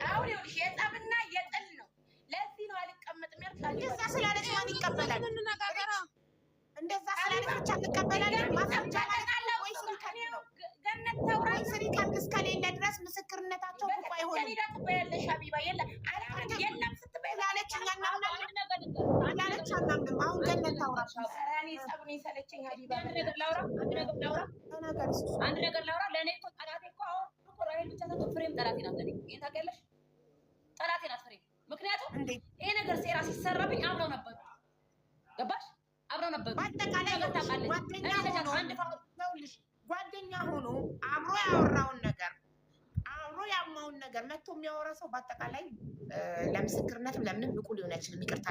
S1: አሁን ይኸውልሽ የጠብና የጥል ነው። ለዚህ ነው አልቀመጥም ያልኩት።
S2: እንደዛ ስላለች ማን ይቀበላል? እንደዛ ስላለች ብቻ እንቀበላለን። ማስረጃ ማለት ወይስ ሪከርድ ነው?
S1: ገነት ታውራ
S2: ወይስ ሪከርድ እስከሌለ ድረስ ምስክርነታቸው ብቁ አይሆንም።
S1: ከኔ ጋር ትበያለሽ ሀቢባ። የለም ስትበይ
S2: ላለች እኛ እናምናለን ላለች አናምንም። አሁን ገነት ታውራ።
S1: እኔ ጸቡን የሰለቸኝ ሀቢባ። አንድ ነገር ላውራ። ለእኔ እኮ ጠላቴ እኮ አሁን እኮ ራሄል ብቻ ሳትሆን ፍሬም ጠላቴ ናት። ለእኔ ይሄን ታውቂያለሽ? ጠላቴ ናት ፍሬም። ምክንያቱም ይሄ ነገር ሴራ ሲሰራብኝ አብረው ነበሩ። ገባሽ? አብረው ነበሩ።
S2: በአጠቃላይ ጓደኛ ሆኖ አብሮ ያወራውን ነገር አብሮ ያማውን ነገር መጥቶ የሚያወራ ሰው በአጠቃላይ ለምስክርነትም ለምንም ብቁ ሊሆን አይችልም። ይቅርታ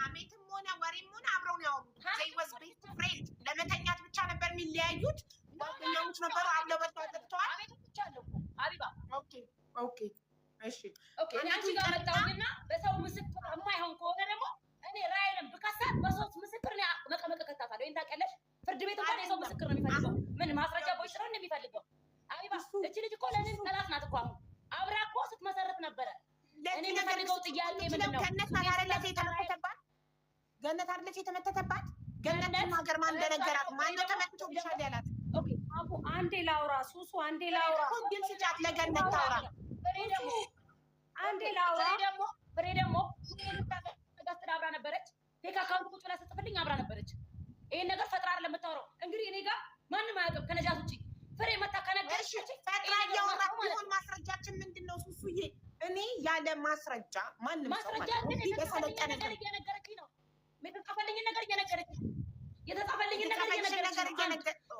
S2: አሜትም ሆነ ወሬም ሆነ አብረው ነው ያወሩት። ለመተኛት ብቻ ነበር የሚለያዩት። ጓደኛሞች ነበሩ። አብለው በልተዋል፣ ጠጥተዋል። ኦኬ እሺ
S3: እኔ አንቺ ጋር መጣሁና በሰው ምስክር የማይሆን ከሆነ ደግሞ እኔ ራይልን ብከሳት በሶስት ምስክር ነው መቀመቅ ከታታለሁ። ይሄን ታውቂያለሽ? ፍርድ ቤት እንኳን የሰው ምስክር ነው የሚፈልገው። ምን ማስረጃ ቦይስ ነው እንደሚፈልገው? አቢባ እቺ ልጅ እኮ ለኔ ጠላት ናት እኮ። አሁን አብራ እኮ ስትመሰረት ነበረ። እኔ የምፈልገው ጥያቄ ምንድን ነው?
S2: ገነት አይደለች የተመተተባት? ገነት ሀገር ማን እንደነገራት ማን ተመትቶብሻል ያላት?
S5: ኦኬ አቡ አንዴ ላውራ፣ ሱሱ አንዴ ላውራ።
S2: ግን ስጫት ለገነት ታውራ።
S5: አንዴ ላውራ።
S3: ፍሬ ደግሞ ጋር አብራ ነበረች። ፌክ አካውንት ቁጭ ብላ ስትጽፍልኝ አብራ ነበረች። ይሄን ነገር ፈጥራ አይደለም የምታወራው። እንግዲህ እኔ ጋር ማንም አያውቅም ከነጃት ውጪ። ፍሬ መታ
S2: ማስረጃ ማንም ሰው
S3: ማስረጃ
S2: ማለት
S3: ግን
S2: ነው በሰለጠነ
S3: ነገር እየነገረችኝ ነው። የተጻፈልኝን ነገር እየነገረችኝ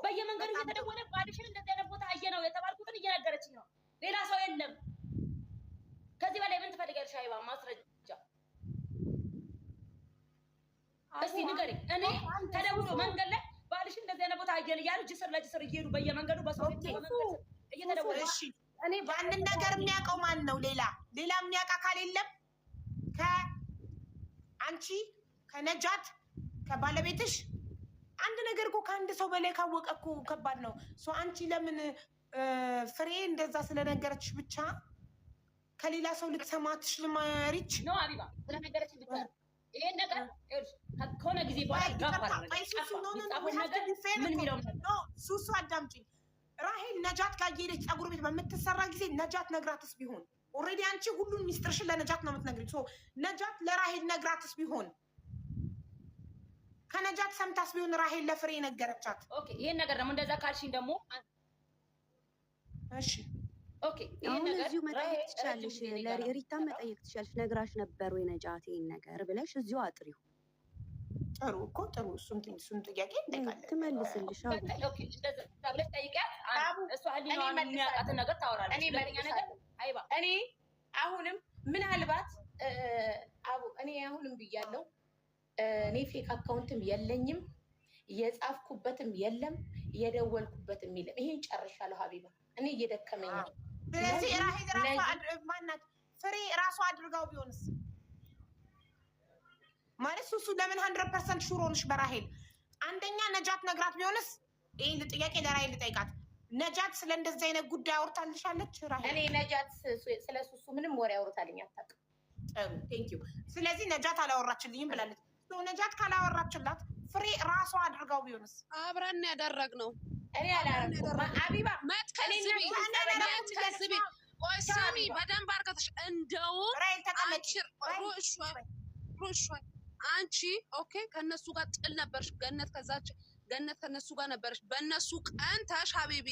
S3: በየመንገዱ እየተደወለ ባልሽን እንደዚህ አይነት ቦታ አየ ነው የተባልኩትን እየነገረችኝ ነው። ሌላ ሰው የለም። ከዚህ በላይ ምን ትፈልጊያለሽ? ሀይባ ማስረጃ እስቲ ንገሪኝ። እኔ ተደውሎ መንገድ ላይ ባልሽን እንደዚህ አይነት ቦታ አየን እያሉ ጅስር ለጅስር እየሄዱ በየመንገዱ በሰው እየተደወለ
S2: እኔ ያንን ነገር የሚያውቀው ማን ነው? ሌላ የሚያውቅ አካል የለም? ከአንቺ ከነጃት ከባለቤትሽ አንድ ነገር እኮ ከአንድ ሰው በላይ ካወቀ እኮ ከባድ ነው። አንቺ ለምን ፍሬ እንደዛ ስለነገረችሽ ብቻ ከሌላ ሰው ልትሰማትሽ ልማሪች
S3: ነው? አቢባ ስለነገረችሽ ብቻ ይሄን ነገር ከሆነ ጊዜ በኋላ ሱሱ
S2: አዳምጪኝ። ራሄል ነጃት ጋር እየሄደች ፀጉር ቤት በምትሰራ ጊዜ ነጃት ነግራትስ ቢሆን ኦልሬዲ አንቺ ሁሉን ሚስጥርሽን ለነጃት ነው የምትነግሪው። ነጃት ለራሄል ነግራትስ ቢሆን ከነጃት ሰምታስ ቢሆን ራሄል ለፍሬ ነገረቻት።
S3: ኦኬ ይሄን ነገር ደግሞ እንደዛ ካልሽኝ ደግሞ
S2: እሺ ኦኬ
S6: አሁን እዚሁ መጠየቅ ትችያለሽ። ለሪታ መጠየቅ ትችያለሽ። ነግራሽ ነበር ወይ ነጃት ይሄን ነገር ብለሽ እዚሁ አጥሪው።
S2: ጥሩ እኮ ጥሩ። እሱም ጥያቄ እንጠይቃለን
S6: ትመልስልሽ።
S3: ኦኬ እንደዛ ብለሽ ጠይቂያት። እሷ ህሊናዋን የሚያውቃትን ነገር ታወራለች።
S1: እኔ አሁንም ምናልባት እኔ አሁንም ብያለሁ። እኔ ፌክ አካውንትም የለኝም፣ የጻፍኩበትም የለም፣ የደወልኩበትም የለም። ይሄን ጨርሻለሁ ሀቢባ። እኔ እየደከመኝ ነው።
S2: ስለዚህ ማናት ፍሬ ራሷ አድርጋው ቢሆንስ ማለት ሱሱ ለምን 100% ሹር ሆንሽ በራሄል? አንደኛ ነጃት ነግራት ቢሆንስ? ይሄን ጥያቄ ለራሄል ልጠይቃት። ነጃት ስለ እንደዚህ አይነት ጉዳይ አውርታልሻለች ራሄል?
S1: እኔ ነጃት ስለ ሱሱ ምንም ወሬ አውርታልኝ አታውቅም።
S2: ጥሩ ቴንኪው። ስለዚህ ነጃት አላወራችልኝም ብላለች። ነጃት ካላወራችላት ፍሬ ራሷ አድርጋው ቢሆንስ?
S4: አብረን ያደረግነው
S1: እኔ አላረኩም። አቢባ
S4: መትከዝቢ ቆይ ስሚ በደንብ አድርገሽ እንደውም አንቺ ኦኬ ከነሱ ጋር ጥል ነበርሽ። ገነት ከነሱ ጋር ነበርሽ። በእነሱ ቀንተሽ ሀቢቢ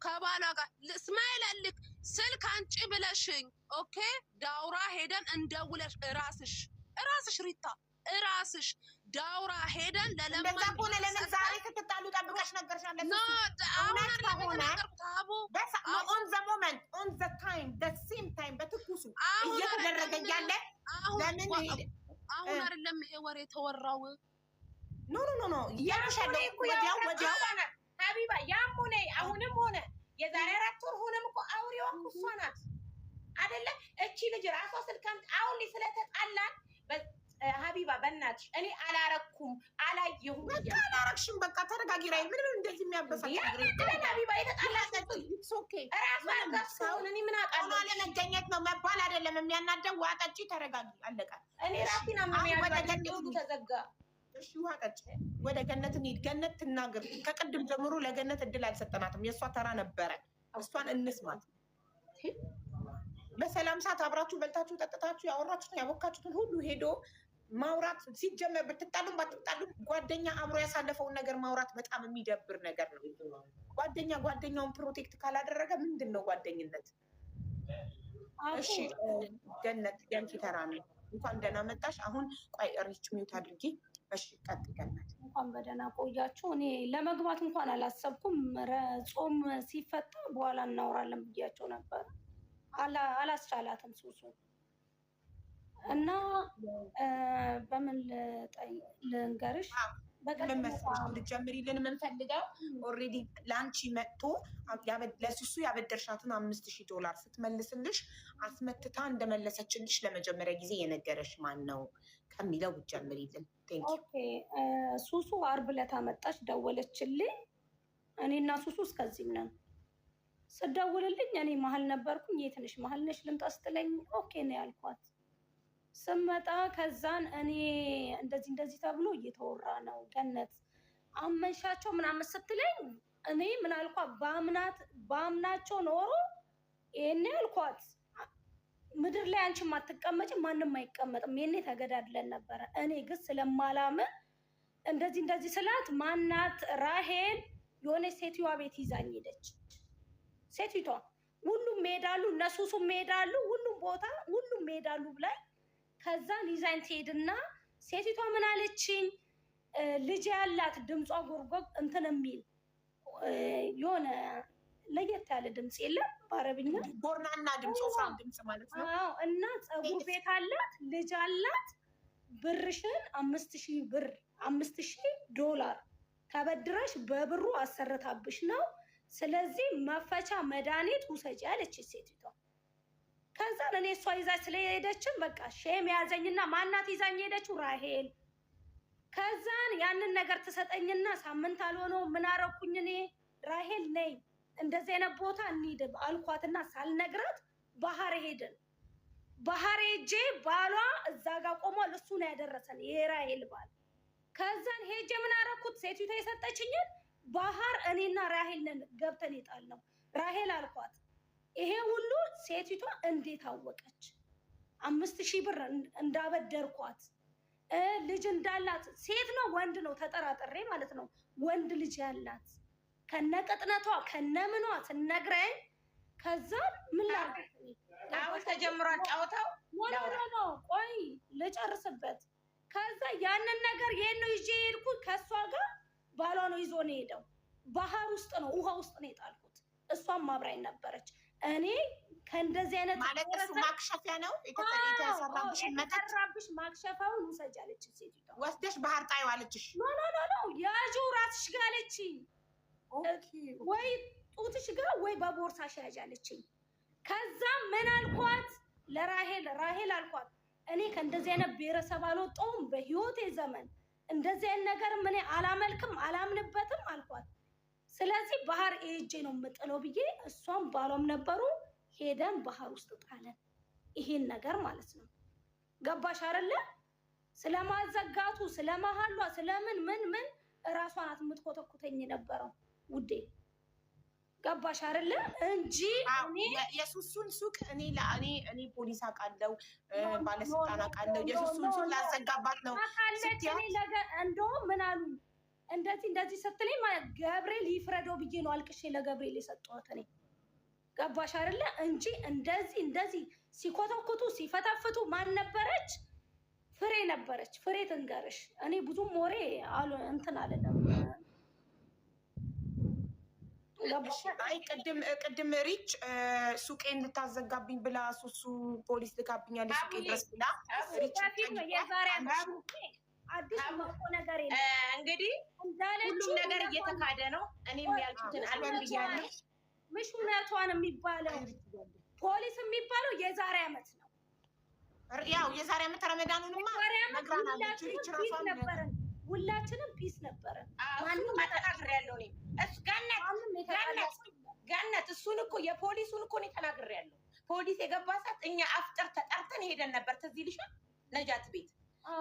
S4: ከባሏ ጋር እስማኤል አልክ ስልክ አንቺ ብለሽኝ ኦኬ ዳውራ ሄደን እንደውለሽ እራስሽ ሪታ እራስሽ ዳውራ ሄደን
S2: እንደዛ ሆነ። ለምን ዛሬ ስትጣሉ ጠብቀሽ ነገርሻለሽ? ኦን ዘ ሞመንት ኦን ዘ ታይም ዘ ሴም ታይም በትኩሱ እየተደረገ እያለ ለምን
S4: አሁን አይደለም ይሄ ወሬ የተወራው?
S2: ኖ እያልኩሻለሁ። ወዲያው
S1: ሀቢባ ያም ሆነ አሁንም ሆነ የዛሬ 4 ወር ሆነም እኮ አውሬዋ እሷ ናት አይደለ? እቺ ልጅ ራሷ ስልካን አሁን ስለተጣላን ሀቢባ በእናትሽ እኔ አላረኩም አላየሁም።
S2: አላረግሽም። በቃ ተረጋጊ። ራይ ምንም እንደዚህ የሚያበሳጭ ነገር
S1: የለም። ሀቢባ የተጣላችው ኦኬ ራሷ አርጋስታውን እኔ ምን አውቃለሁ?
S2: ለመገኘት ነው መባል አይደለም የሚያናደው። ውሃ ጠጪ፣ ተረጋጊ፣ አለቀ።
S1: እኔ ራሴን አመሚያለው ተዘጋ።
S2: እሺ ውሃ ጠጪ፣ ወደ ገነት እንሂድ። ገነት ትናገር። ከቅድም ጀምሮ ለገነት እድል አልሰጠናትም። የእሷ ተራ ነበረ። እሷን እንስማት። በሰላም ሰዓት አብራችሁ በልታችሁ ጠጥታችሁ ያወራችሁትን ያቦካችሁትን ሁሉ ሄዶ ማውራት ሲጀመር ብትጣሉም ባትጣሉም ጓደኛ አብሮ ያሳለፈውን ነገር ማውራት በጣም የሚደብር ነገር ነው። ጓደኛ ጓደኛውን ፕሮቴክት ካላደረገ ምንድን ነው ጓደኝነት? እሺ ገነት ያንቺ ተራ ነው። እንኳን ደህና መጣሽ። አሁን ቆይ ሪች ሚውት አድርጊ። እሺ ቀጥይ ገነት።
S5: እንኳን በደህና ቆያችሁ። እኔ ለመግባት እንኳን አላሰብኩም። ጾም ሲፈታ በኋላ እናወራለን ብያቸው ነበር። አላስቻላትም ሱሱ እና በምን ልንገርሽ?
S2: ልጀምሪልን የምንፈልገው ኦልሬዲ ለአንቺ መጥቶ ለሱሱ ያበደርሻትን $5000 ስትመልስልሽ አስመትታ እንደመለሰችልሽ ለመጀመሪያ ጊዜ የነገረሽ ማን ነው ከሚለው ብትጀምሪልን።
S5: ኦኬ ሱሱ ዓርብ ዕለት አመጣች፣ ደወለችልኝ። እኔና ሱሱ እስከዚህም ነን። ስደውልልኝ እኔ መሀል ነበርኩኝ። የትንሽ መሀል ነሽ ልምጣ ስትለኝ ኦኬ ነው ያልኳት። ስመጣ ከዛን እኔ እንደዚህ ተብሎ እየተወራ ነው ገነት አመንሻቸው ምናምን ስትለኝ እኔ ምን አልኳት? በአምናቸው ኖሮ ይሄኔ አልኳት ምድር ላይ አንቺ ማትቀመጭ ማንም አይቀመጥም። ይሄኔ ተገዳድለን ነበረ። እኔ ግን ስለማላምን እንደዚህ ስላት ማናት ራሄል የሆነ ሴትዮዋ ቤት ይዛኝ ሄደች። ሴትዮዋ ሁሉም ሄዳሉ፣ እነሱም ሄዳሉ፣ ሁሉም ቦታ ሁሉም ይሄዳሉ ብላኝ ከዛን ይዛኝ ትሄድና ሴቲቷ ምን አለችኝ? ልጅ ያላት ድምጿ ጎርጎብ እንትን የሚል የሆነ ለየት ያለ ድምፅ የለም በአረብኛ
S2: ቦርናና ድምፅ ወፍራም ድምፅ ማለት ነው።
S5: አዎ እና ፀጉር ቤት አላት ልጅ አላት። ብርሽን 5000 ብር $5000 ተበድረሽ በብሩ አሰርታብሽ ነው። ስለዚህ መፈቻ መድኃኒት ውሰጂ አለች ሴቲቷ። ከዛ እኔ እሷ ይዛ ስለሄደችን በቃ ሼም ያዘኝና ማናት ይዛኝ ሄደችው? ራሄል። ከዛን ያንን ነገር ትሰጠኝና ሳምንት አልሆነው ምን አረኩኝ እኔ? ራሄል ነይ እንደዚህ አይነት ቦታ እንሂድ አልኳትና ሳልነግራት ባህር ሄድን። ባህር ሄጄ ባሏ እዛ ጋር ቆሟል። እሱ ነው ያደረሰን የራሄል ባል። ከዛን ሄጄ ምን አረኩት? ሴቲቷ የሰጠችኝን ባህር እኔና ራሄል ነን ገብተን የጣልነው። ራሄል አልኳት ይሄ ሁሉ ሴቲቷ እንዴት አወቀች? 5000 ብር እንዳበደርኳት ልጅ እንዳላት ሴት ነው ወንድ ነው ተጠራጥሬ ማለት ነው። ወንድ ልጅ ያላት ከነቅጥነቷ ከነምኗ ትነግረኝ። ከዛ ምን ላድርግ?
S1: አሁን ተጀምሯል ጨዋታው።
S5: ነው ቆይ ልጨርስበት። ከዛ ያንን ነገር ይሄን ነው ይዤ ሄድኩት። ከሷ ጋር ባሏ ነው ይዞ ነው ሄደው። ባህር ውስጥ ነው ውሃ ውስጥ ነው የጣልኩት። እሷም አብራኝ ነበረች። እኔ ከእንደዚህ አይነት
S2: ማለት እሱ ማክሸፊያ ነው የተሰራብሽ
S5: መጠራብሽ ማክሸፋውን ውሰጅ አለች ሴቲቷ።
S2: ወስደሽ ባህር ጣዩ አለችሽ?
S5: ኖ ያዡ ራስሽ ጋር አለችኝ። ወይ ጡትሽ ጋር ወይ በቦርሳሽ ያዥ አለችኝ። ከዛ ምን አልኳት ለራሄል አልኳት እኔ ከእንደዚህ አይነት ብሔረሰብ አልወጣሁም በህይወቴ ዘመን። እንደዚህ አይነት ነገር እኔ አላመልክም አላምንበትም አልኳት። ስለዚህ ባህር ሄጄ ነው የምጥለው ብዬ እሷም ባሏም ነበሩ ሄደን ባህር ውስጥ ጣለን። ይሄን ነገር ማለት ነው። ገባሽ አይደለ? ስለማዘጋቱ ስለመሃሏ ስለምን ምን እራሷ ናት የምትኮተኩተኝ የነበረው ውዴ። ገባሽ አይደለ? እንጂ
S2: የሱሱን ሱቅ እኔ ፖሊስ አውቃለሁ፣ ባለስልጣን አውቃለሁ። የሱሱን ሱቅ ላዘጋባት ነው
S5: እንደውም ምን አሉ እንደዚህ ስትለኝ ማለት ገብርኤል ይፍረደው ብዬ ነው አልቅሼ ለገብርኤል የሰጠኋት እኔ። ገባሽ አይደለ? እንጂ እንደዚህ ሲኮተኩቱ ሲፈታፍቱ ማን ነበረች? ፍሬ ነበረች። ፍሬ ትንገርሽ። እኔ ብዙም ወሬ እንትን አለለም።
S2: አይ ቅድም ሪች ሱቄን ልታዘጋብኝ ብላ ሱሱ ፖሊስ ልካብኛለች ሱቄ ድረስ ብላ
S5: አዲስ ነገር
S1: እንግዲህ ሁሉም ነገር እየተካደ ነው። እኔም ያልኩትን አልበም ብያለሁ።
S5: ምሽ እውነቷን የሚባለው ፖሊስ የሚባለው የዛሬ ዓመት ነው።
S2: ያው የዛሬ ዓመት ረመዳኑንማ ነግራናለች። ሪች ራሷን ነበረን
S5: ሁላችንም ፒስ ነበረን።
S1: ማንም ተናግሬያለሁ እኔ ገነት እሱን እኮ የፖሊሱን እኮ እኔ ተናግሬያለሁ። ፖሊስ የገባ ሰዓት እኛ አፍጥር ተጠርተን ሄደን ነበር። ትዝ ይልሻል? ነጃት ቤት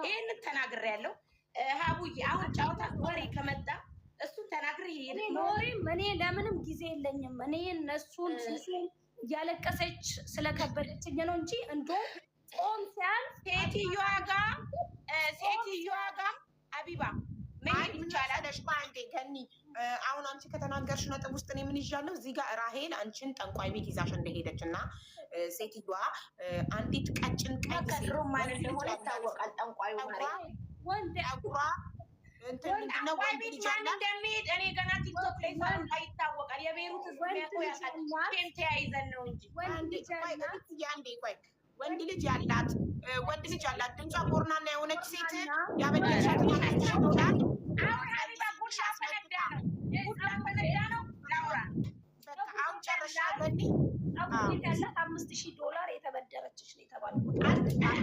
S1: ይሄንን ተናግሬያለሁ። ሀቡዬ አሁን ጫውታ ወሬ ከመጣ እሱን ተናግሬ
S5: እኔ ለምንም ጊዜ የለኝም። እኔ እነሱን ሱሱን እያለቀሰች ስለከበደችኝ ነው እንጂ እንደውም ጾም ሲያልፍ ሴትዮዋ
S1: ጋር ሀቢባ መሄድ ይቻላል።
S2: አንዴ ከኒ አሁን አንቺ ከተናገርሽ ነጥብ ውስጥ እኔ ምን ይዣለሁ? እዚህ ጋር ራሄል አንቺን ጠንቋይ ቤት ይዛሽ እንደሄደች እና ሴትዮዋ አንዲት ቀጭን ቀይ
S1: ከድሮ ማን እንደሆነ ይታወቃል። ጠንቋዩ
S5: ወንድ
S2: አጉራ
S1: እንትን ወንድ ልጅ ማን እንደሚሄድ እኔ ገና ቲክቶክ ላይ ሳይሆን ይታወቃል። የቤሩት ህዝብ ያውቀው ያውቃል። ተያይዘን ነው እንጂ
S2: ወንድ ልጅ ያላት ድምጿ ቦርናና የሆነች ሴት ያበደቻት ይችላል።
S1: አሁን ሀቢባ ጉድ አፈነዳ ነው ላውራ
S2: አሁን ጨርሻ በኒ
S5: ያላት $5000 የተበደረችሽ ነው የተባልኩት።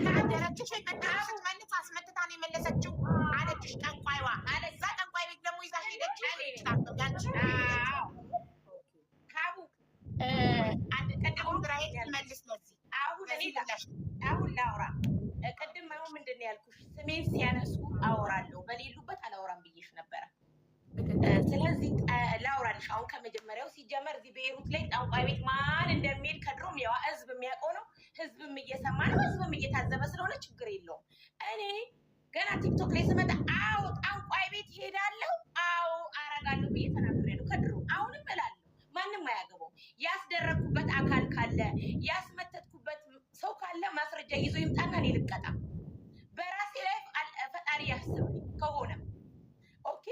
S2: ተበደረችሽ ስትመልስ አስመትታ ነው የመለሰችው አለችሽ ጠንቋይዋ። አለዛ ጠንቋይ ቤት ደግሞ ይዛ ሄደች።
S1: ሀቡ
S2: ቀደም ራሄል መልስ ለዚህ
S1: አሁን ላውራ። ቅድም አሁን ምንድን ነው ያልኩሽ? ስሜን ሲያነሱ አወራለሁ፣ በሌሉበት አላወራም ብዬሽ ነበረ። ስለዚህ ላውራልሽ አሁን ከመጀመሪያው። ሲጀመር እዚህ ቤይሩት ላይ ጠንቋይ ቤት ማን እንደሚሄድ ከድሮም ያው ህዝብ የሚያውቀው ነው። ህዝብም እየሰማ ነው፣ ህዝብም እየታዘበ ስለሆነ ችግር የለውም። እኔ ገና ቲክቶክ ላይ ስመጣ አዎ ጠንቋይ ቤት ይሄዳለሁ፣ አዎ አረጋለሁ ብዬ ተናግሬያለሁ ከድሮ። አሁንም እላለሁ፣ ማንም አያገባው። ያስደረግኩበት አካል ካለ ያስመተትኩበት ሰው ልቀጣ። በራሴ ላይ ፈጣሪ ያስብ ከሆነ ኦኬ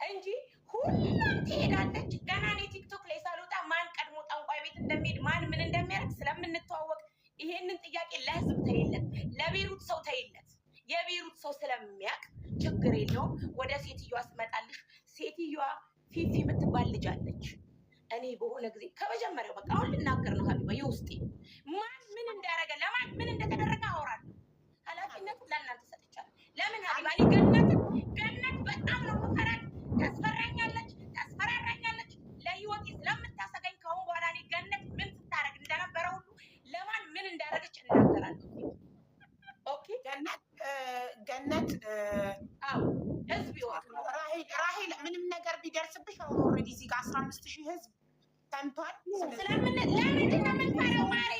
S1: እንጂ ሁሉም ትሄዳለች። ገና እኔ ቲክቶክ ላይ ሳልወጣ ማን ቀድሞ ጠንቋይ ቤት እንደሚሄድ ማን ምን እንደሚያደርግ ስለምንተዋወቅ ይሄንን ጥያቄ ለህዝብ ተይለት፣ ለቤሩት ሰው ተይለት። የቤሩት ሰው ስለሚያውቅ ችግር የለውም። ወደ ሴትዮዋ ስመጣልሽ፣ ሴትዮዋ ፊፊ የምትባል ልጅ አለች። እኔ በሆነ ጊዜ ከመጀመሪያው በቃ አሁን ልናገር ነው ሀቢባ፣ የውስጤ ማን ምን እንዳደረገ ለማን ምን እንደተደረገ አወራለሁ። ኃላፊነቱን ለእናንተ ሰጥቻለሁ። ለምን ሀቢባ እኔ ገነት በጣም ነው የምፈራት። ታስፈራኛለች፣ ታስፈራራኛለች። ለህይወቴ ስለምታሰጋኝ ከአሁን በኋላ እኔ ገነት ምን ስታደርግ እንደነበረ ሁሉ ለማን ምን እንዳደረገች እናገራለሁ። ኦኬ
S2: ገነት
S1: ህዝብ ይወቅ።
S2: ራሄል ምንም ነገር ቢደርስብሽ አሁን ኦልሬዲ እዚህ ጋር 15,000 ህዝብ ሰምቷል።
S1: ለምንድን ነው የምንፈራው? ማሬ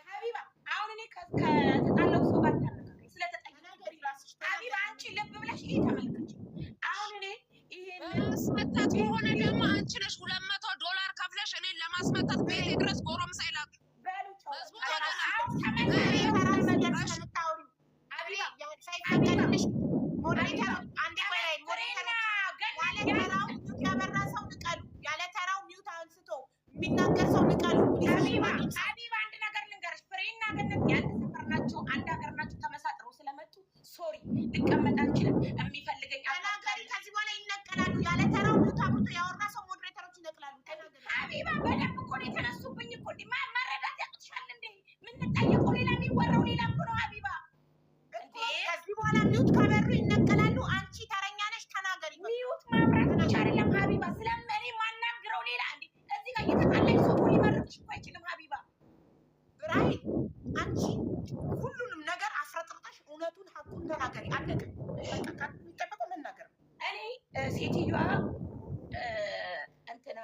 S1: ሀቢባ አሁን እኔ ከተጣለው ሰው ጋር ተነጋግረኝ ስለተጠየቅኩ ሀቢባ አንቺ ልብ ብለሽ ይሄ ተመልከች። አሁን እኔ ይሄን
S4: ማስመታት የሆነ ደግሞ አንቺ ነሽ $200 ከፍለሽ እኔን ለማስመታት ቤቴ ድረስ ጎረምሳ ይላክ
S2: የሚናገር ሰው ንቀሉ።
S1: ሀቢባ አንድ ነገር ልንገርሽ፣ ፍሬና ገነት የአንድ ሰፈር ናቸው፣ አንድ ሀገር ናቸው። ተመሳጥረው ስለመጡ ሶሪ ልቀመጥ አልችልም። የሚፈልገኝ
S2: ተናገሪ። ከዚህ በኋላ ይነቀላሉ። ያለ ተራው ሚውት አብርቶ ያወራ ሰው ሞዴሬተሮች ይነቅላሉ።
S1: ሀቢባ በደንብ እኮ ነው የተነሱብኝ እኮ እንዲ መረዳት ያቅትሻል እንዴ? የምንጠየቀው ሌላ የሚወራው ሌላ እኮ ነው ሀቢባ።
S2: ከዚህ በኋላ ሚውት ካበሩ ይነቀላሉ። አንቺ ተረኛ ነሽ፣ ተናገሪ።
S1: ሚውት ማብራት ብቻ አይደለም ሀቢባ፣ ስለምኔ ማናግረው ሌላ እንዴ? እዚህ ጋር እየተጣላች ሰው ሊመርጥሽ እኮ አይችልም ሀቢባ።
S2: ራይ አንቺ ሁሉንም ነገር አፍረጥርጠሽ እውነቱን ሀቁን ተናገሪ። አለቀ። የሚጠበቀው መናገር ነው።
S1: እኔ ሴትዮዋ እንትና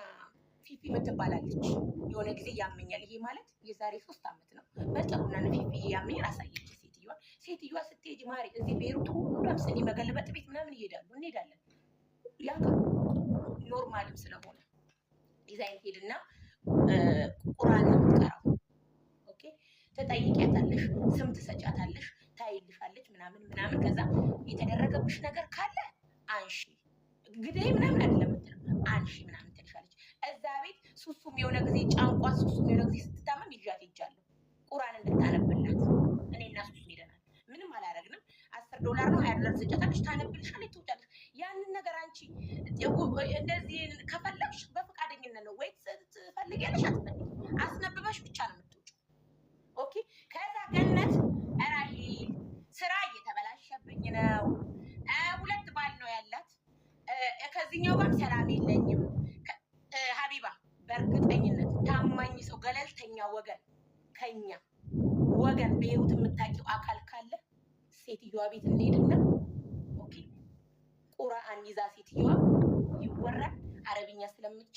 S1: ፊፊ የምትባላለች የሆነ ጊዜ ያመኛል። ይሄ ማለት የዛሬ 3 ዓመት ነው። በጠሩና ፊፊ ያመኛል አሳየች ሴትዮዋ ስትሄጂ ማሪ እዚህ ቤሩት ሁሉም ስኒ መገልበጥ ቤት ምናምን እንሄዳለን። ያ ኖርማልም ስለሆነ ዲዛይን ሄድና ቁርአን ነው የምትቀራው። ኦኬ ትጠይቂያታለሽ፣ ስም ትሰጫታለሽ፣ ታይልሻለች ምናምን። ከዛ የተደረገብሽ ነገር ካለ አንሺ፣ ግደይ ምናምን አይደለም የምትለው አንሺ ምናምን ትልሻለች። እዛ ቤት ሱሱም የሆነ ጊዜ ጫንቋት፣ ሱሱም የሆነ ጊዜ ስትታመም ይዣት ሄጃለሁ ቁርአን እንድታነብላት። እኔና ሱሱ ሄደናል። ምንም አላረግንም። $10 ነው $20 ሰጫታለች፣ ታነብልሻለች፣ ትወጫለች። ያንን ነገር አንቺ እንደዚህ ከፈለግሽ በፈቃደኝነት ነው ወይ ትፈልጊያለሽ፣ አትፈልጊ፣ አስነብበሽ ብቻ ነው የምትወጪው። ኦኬ ከዛ ገነት ራሂል ስራ እየተበላሸብኝ ነው፣ 2 ባል ነው ያላት፣ ከዚህኛው ጋር ሰላም የለኝም። ሀቢባ በእርግጠኝነት ታማኝ ሰው ገለልተኛ ወገን ከኛ ወገን ቤሩት የምታውቂው አካል ካለ ሴትዮዋ ቤት እንሄድና ኦኬ ቁርአን ይዛ ሴትዮዋ ይወራል። አረብኛ ስለምቺ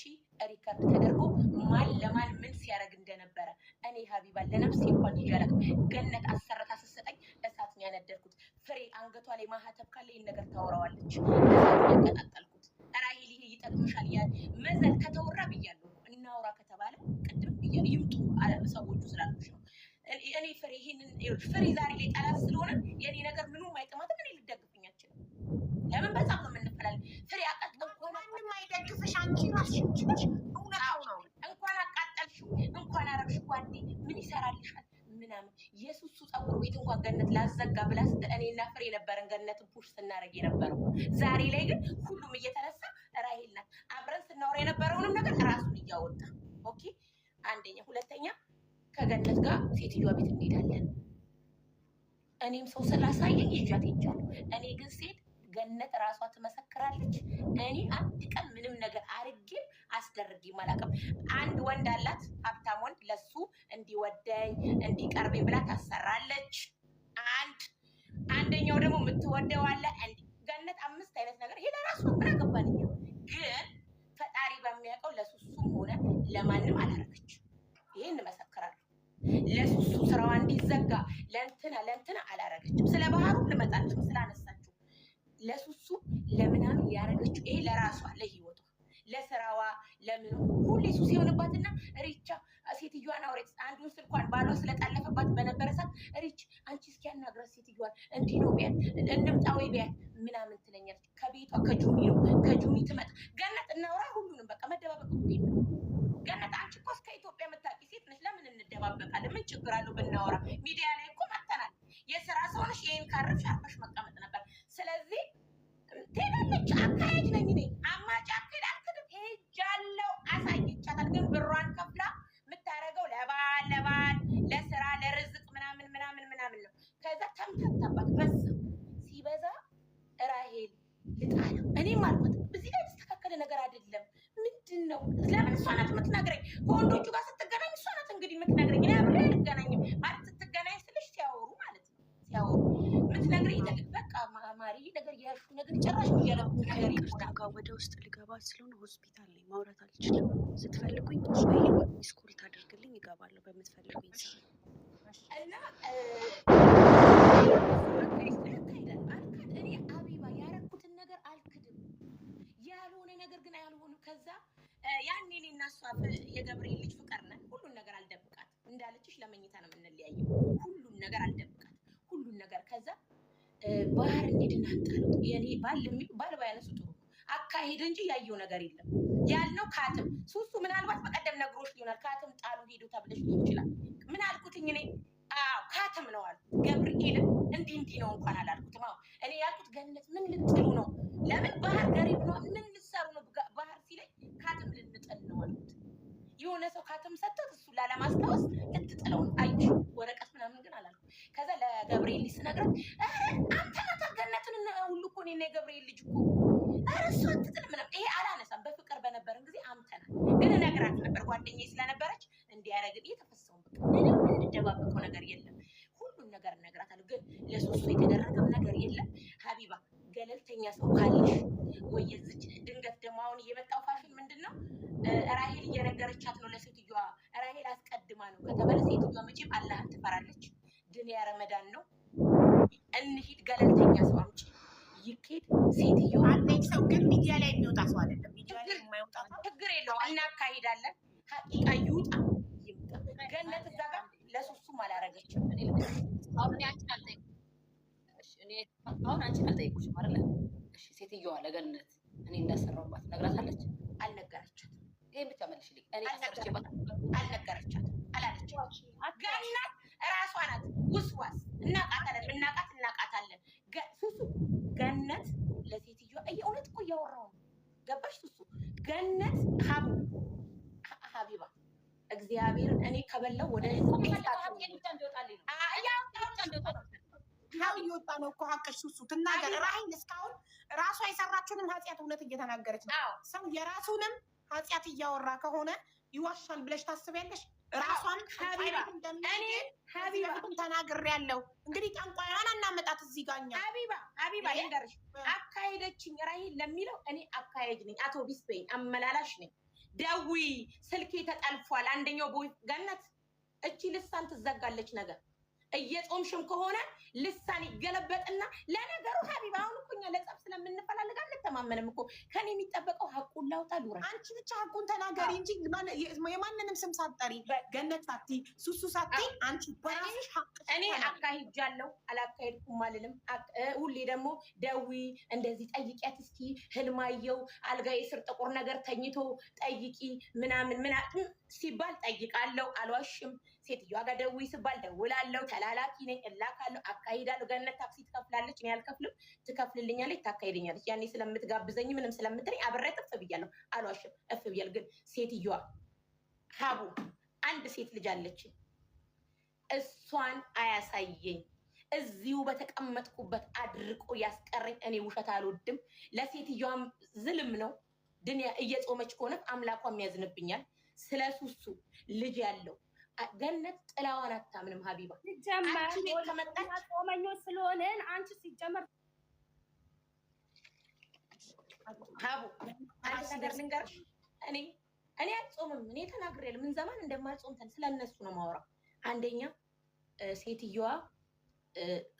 S1: ሪከርድ ተደርጎ ማን ለማን ምን ሲያደርግ እንደነበረ እኔ ሀቢባ ለነፍሴ እንኳን ይዣለቅ ገነት አሰርታ ስትሰጠኝ እሳት ነው ያነደርኩት። ፍሬ አንገቷ ላይ ማህተብ ካለ ይህን ነገር ታወራዋለች። እሳት ያቀጣጠልኩት። ራሂል ይሄ ይጠቅምሻል ያ መዘን ከተወራ ብያለሁ። እናውራ ከተባለ ቅድም ብያለሁ። ይምጡ ሰዎቹ ስላልኩሽ ነው። እኔ ፍሬ ይሄንን ፍሬ ዛሬ ላይ ጠላት ስለሆነ የኔ ነገር ምንም አይጥማትም። እኔ ልደግፍኝ አልችልም። ለምን በጣም ነው የምንፈላለን። ፍሬ አቃጠልኩ
S2: ማንም አይደግፍሽ፣ አንቺ ራስሽ ነሽ። እውነታው ነው።
S1: እንኳን አቃጠልሽው እንኳን አረግሽ ጓዴ ምን ይሰራልሻል ምናምን። የሱሱ ፀጉር ቤት እንኳን ገነት ላዘጋ ብላ ስትል እኔና ፍሬ ነበረን ገነትን ፑሽ ስናደርግ የነበረው። ዛሬ ላይ ግን ሁሉም እየተነሳ ራሄል ናት። አብረን ስናወራ የነበረውንም ነገር ራሱን እያወጣ ኦኬ። አንደኛ፣ ሁለተኛ ከገነት ጋር ሴትዮዋ ቤት እንሄዳለን። እኔም ሰው ስላሳየኝ ይዣት ሄጃለሁ። እኔ ግን ሴት ገነት ራሷ ትመሰክራለች። እኔ አንድ ቀን ምንም ነገር አርጌም አስደርጌም አላውቅም። አንድ ወንድ አላት፣ ሀብታም ወንድ፣ ለሱ እንዲወደኝ እንዲቀርበኝ ብላ ታሰራለች። አንደኛው ደግሞ የምትወደው አለ። ገነት 5 አይነት ነገር ይሄ ለራሱ ምን አገባን። ግን ፈጣሪ በሚያውቀው ለሱሱም ሆነ ለማንም አላረገች። ይሄን እመሰክራለሁ። ለሱሱ ስራዋ እንዲዘጋ ለእንትና አላረገችም። ስለ ባህሩ ልመጣለች ስላነሳችው ለሱሱ ለምናምን ያረገችው ይሄ ለራሷ ለህይወቷ ለስራዋ ለምኑ ሁሌ ሱስ የሆነባትና ሪቻ ሴትዮዋን አውሬት አንዱን ስልኳን ባሏ ስለጣለፈባት በነበረ ሰዓት ሪች አንቺ እስኪ ያናግራት ሴትዮዋን እንዲህ ነው ቢያት እንምጣዊ ቢያት ምናምን ትለኛለች። ከቤቷ ከጁኒ ነው ከጁኒ ትመጣ ገነት እናውራ ሁሉንም በቃ መደባበቅ ነው። ገነት አንቺ እኮ እስከ ኢትዮጵያ የምታውቂ ሴት ነሽ። ለምን እንደባበቃለን? ምን ችግር አለው ብናወራ? ሚዲያ ላይ እኮ መጥተናል። የስራ ሰው ነሽ። ይሄን ካረፍሽ አርፈሽ መቀመጥ ነበር። ስለዚህ ትሄዳለች። አካሄድ ነኝ እኔ አማጭ አካሄድ አልክድም። ሄጃለሁ፣ አሳይቻታል። ግን ብሯን ከፍላ የምታደርገው ለባል ለስራ ለርዝቅ ምናምን ምናምን ምናምን ነው። ከዛ ተምታታባት በዛ ሲበዛ ራሄል ልጣለው እኔም አልኩት እዚህ ላይ የተስተካከለ ነገር አይደለም። ምንድን ነው ለምን እሷ ናት የምትነግረኝ? ከወንዶቹ ጋር ስትገናኝ እሷ ናት እንግዲህ የምትነግረኝ። እኔ አብሬ አልገናኝም ማለት ስትገናኝ ስልሽ ሲያወሩ ማለት ነው ሲያወሩ የምትነግረኝ በቃ ማሪ ነገር ያሹ ነገር ጨራሽ እያለው ነገር ይቆጣ
S6: ወደ ውስጥ ልገባ ስለሆነ ሆስፒታል ላይ ማውራት አልችልም። ስትፈልጉኝ ስኩል ታደርግልኝ ይገባለሁ በምትፈልጉኝ ሰዓት
S1: እና እኔ አቢባ ያረኩትን ነገር አልክድም። ያልሆነ ነገር ግን አያልሆንም። ከዛ ያኔ እኔ እና እሷ የገብርኤል ልጅ ፍቅር ነን። ሁሉን ነገር አልደብቃት እንዳለችሽ ለመኝታ ነው የምንለያየው። ሁሉን ነገር አልደብቃት ሁሉን ነገር ከዛ ባህር እንሂድና አንጣለው የኔ ባል ባያነሱ ጥሩ ነው አካሄድ እንጂ ያየው ነገር የለም ያልነው ካትም ሱሱ ምናልባት በቀደም ነግሮሽ ሊሆናል። ካትም ጣሉ ሄዶ ተብለሽ ሊሆን ይችላል። ምን አልኩትኝ እኔ ካትም ነው አልኩት። ገብርኤል እንዲህ ነው እንኳን አላልኩትም። እኔ ያልኩት ገነት ምን ልጥሉ ነው? ለምን ባህር ገሪብ ነው? ምን ልትሰሩ ነው? ባህር ሲለኝ ካትም ልንጥል ነው አልኩት። የሆነ ሰው ካትም ሰጥቶት እሱ ላለማስታወስ ልትጥለው ነው። አይሽ ወረቀት ምናምን ግን አላልኩም። ከዛ ለገብርኤል ልጅ ስነግራት አንተ ናት ገነትን ሁሉ እኮ እኔና የገብርኤል ልጅ እኮ እሱ አትጥል ምናምን ይሄ አላነሳም። በፍቅር በነበረን ጊዜ አምተናል። ግን እነግራት ነበር ጓደኛዬ ስለነበረች እንዲያረግ የተፈሰውን በቃ ምንም እንደደባበቀው ነገር የለም። ሁሉን ነገር እነግራታለሁ። ግን ለሱሱ የተደረገው ነገር የለም። ሀቢባ ገለልተኛ ሰው ካለሽ ወይ የዝች ድንገት ደግሞ አሁን እየመጣው ፋሽን ምንድን ነው ራሄል እየነገረቻት ነው ለሴትዮዋ። ራሄል አስቀድማ ነው ከተባለ ሴትዮዋ መቼም አላህን ትፈራለች። ድንያ ረመዳን ነው እንሂድ ገለልተኛ ሰው አምጪ ይኬድ ሴትዮዋ
S2: አንዴ ሰው ግን ሚዲያ ላይ የሚወጣ ሰው አይደለም። ሚዲያ ላይ የማይወጣ ሰው
S1: ችግር የለውም እናካሂዳለን። ሀቂቃ ይውጣ ይምጣ። ገነት እዛ ጋር ለሱሱም አላረገችም።
S3: አሁን አንቺን አልጠይቁሽም አይደለ? እሺ ሴትዮዋ ለገነት እኔ እንዳሰራሁባት ነግራታለች?
S1: አልነገረቻትም።
S3: ይሄን ብቻ መልሽልኝ። እኔ አሰርቼባት
S1: አልነገረቻትም አላለችም። ገነት እራሷ ናት ውስዋስ። እናቃታለን፣ እናቃታለን። ሱሱ ገነት ለሴትዮዋ እውነት እኮ እያወራሁ ነው። ገባሽ ሱሱ? ገነት ሀቢባ እግዚአብሔርን እኔ ከበላው ወደ
S2: እየወጣ ነው እኮ ሀቅሽ። ሱሱ ትናገር። ራሄል እስካሁን ራሷ የሰራችውንም ኃጢአት እውነት እየተናገረች ነው። ሰው የራሱንም ኃጢአት እያወራ ከሆነ ይዋሻል ብለሽ ታስቢያለሽ? ራሷን ሀቢባም ተናግሬያለሁ። እንግዲህ ጠንቋይዋን አናመጣት እዚህ ጋር እኛ።
S1: ሀቢባ ልንገርሽ አካሄደችኝ ራሄል ለሚለው እኔ አካሄድ ነኝ። አውቶቢስ በይኝ አመላላሽ ነኝ። ደዊ ስልኬ ተጠልፏል። አንደኛው ቦይ ገነት እቺ ልሳን ትዘጋለች ነገር እየጾምሽም ከሆነ ልሳን ይገለበጥና ለነገሩ ሀቢባ አሁን እኮ እኛ ለጸብ ስለምንፈላልግ አንተማመንም እኮ። ከኔ የሚጠበቀው ሀቁን ላውጣ ሉራ።
S2: አንቺ ብቻ ሀቁን ተናገሪ እንጂ የማንንም ስም ሳትጠሪ ገነት ሳቲ ሱሱ ሳቲ አንቺ በራስሽ ሀቅ።
S1: እኔ አካሂጃለሁ አላካሄድኩም አልልም። ሁሌ ደግሞ ደዊ እንደዚህ ጠይቂያት እስኪ ህልማየው አልጋዬ ስር ጥቁር ነገር ተኝቶ ጠይቂ ምናምን ሲባል ጠይቃለሁ፣ አልዋሽም። ሴትዮዋ ጋር ደዊ ሲባል ደውላለሁ። ተላላኪ ነኝ፣ እላካለሁ፣ አካሂዳለሁ። ገነት ታክሲ ትከፍላለች፣ እኔ አልከፍልም። ትከፍልልኛለች፣ ታካሂደኛለች። ያኔ ስለምትጋብዘኝ ምንም ስለምትለኝ አብሬ እፍ ብያለሁ፣ አልዋሽም፣ እፍ ብያለሁ። ግን ሴትዮዋ ሀቡ አንድ ሴት ልጅ አለች፣ እሷን አያሳየኝ እዚሁ በተቀመጥኩበት አድርቆ ያስቀረኝ። እኔ ውሸት አልወድም። ለሴትዮዋም ዝልም ነው። ድንያ እየጾመች ከሆነ አምላኳም ያዝንብኛል። ስለ ሱሱ ልጅ ያለው ገነት ጥላዋን አታምንም። ሀቢባ
S5: ሲጀመር ጾመኞች ስለሆንን አንቺ ሲጀመር
S1: ሀቡ አንድ ነገር ልንገርሽ። እኔ አልጾምም። እኔ ተናግሬያለሁ። ምን ዘመን እንደማልጾም ስለነሱ ነው ማውራ። አንደኛ ሴትዮዋ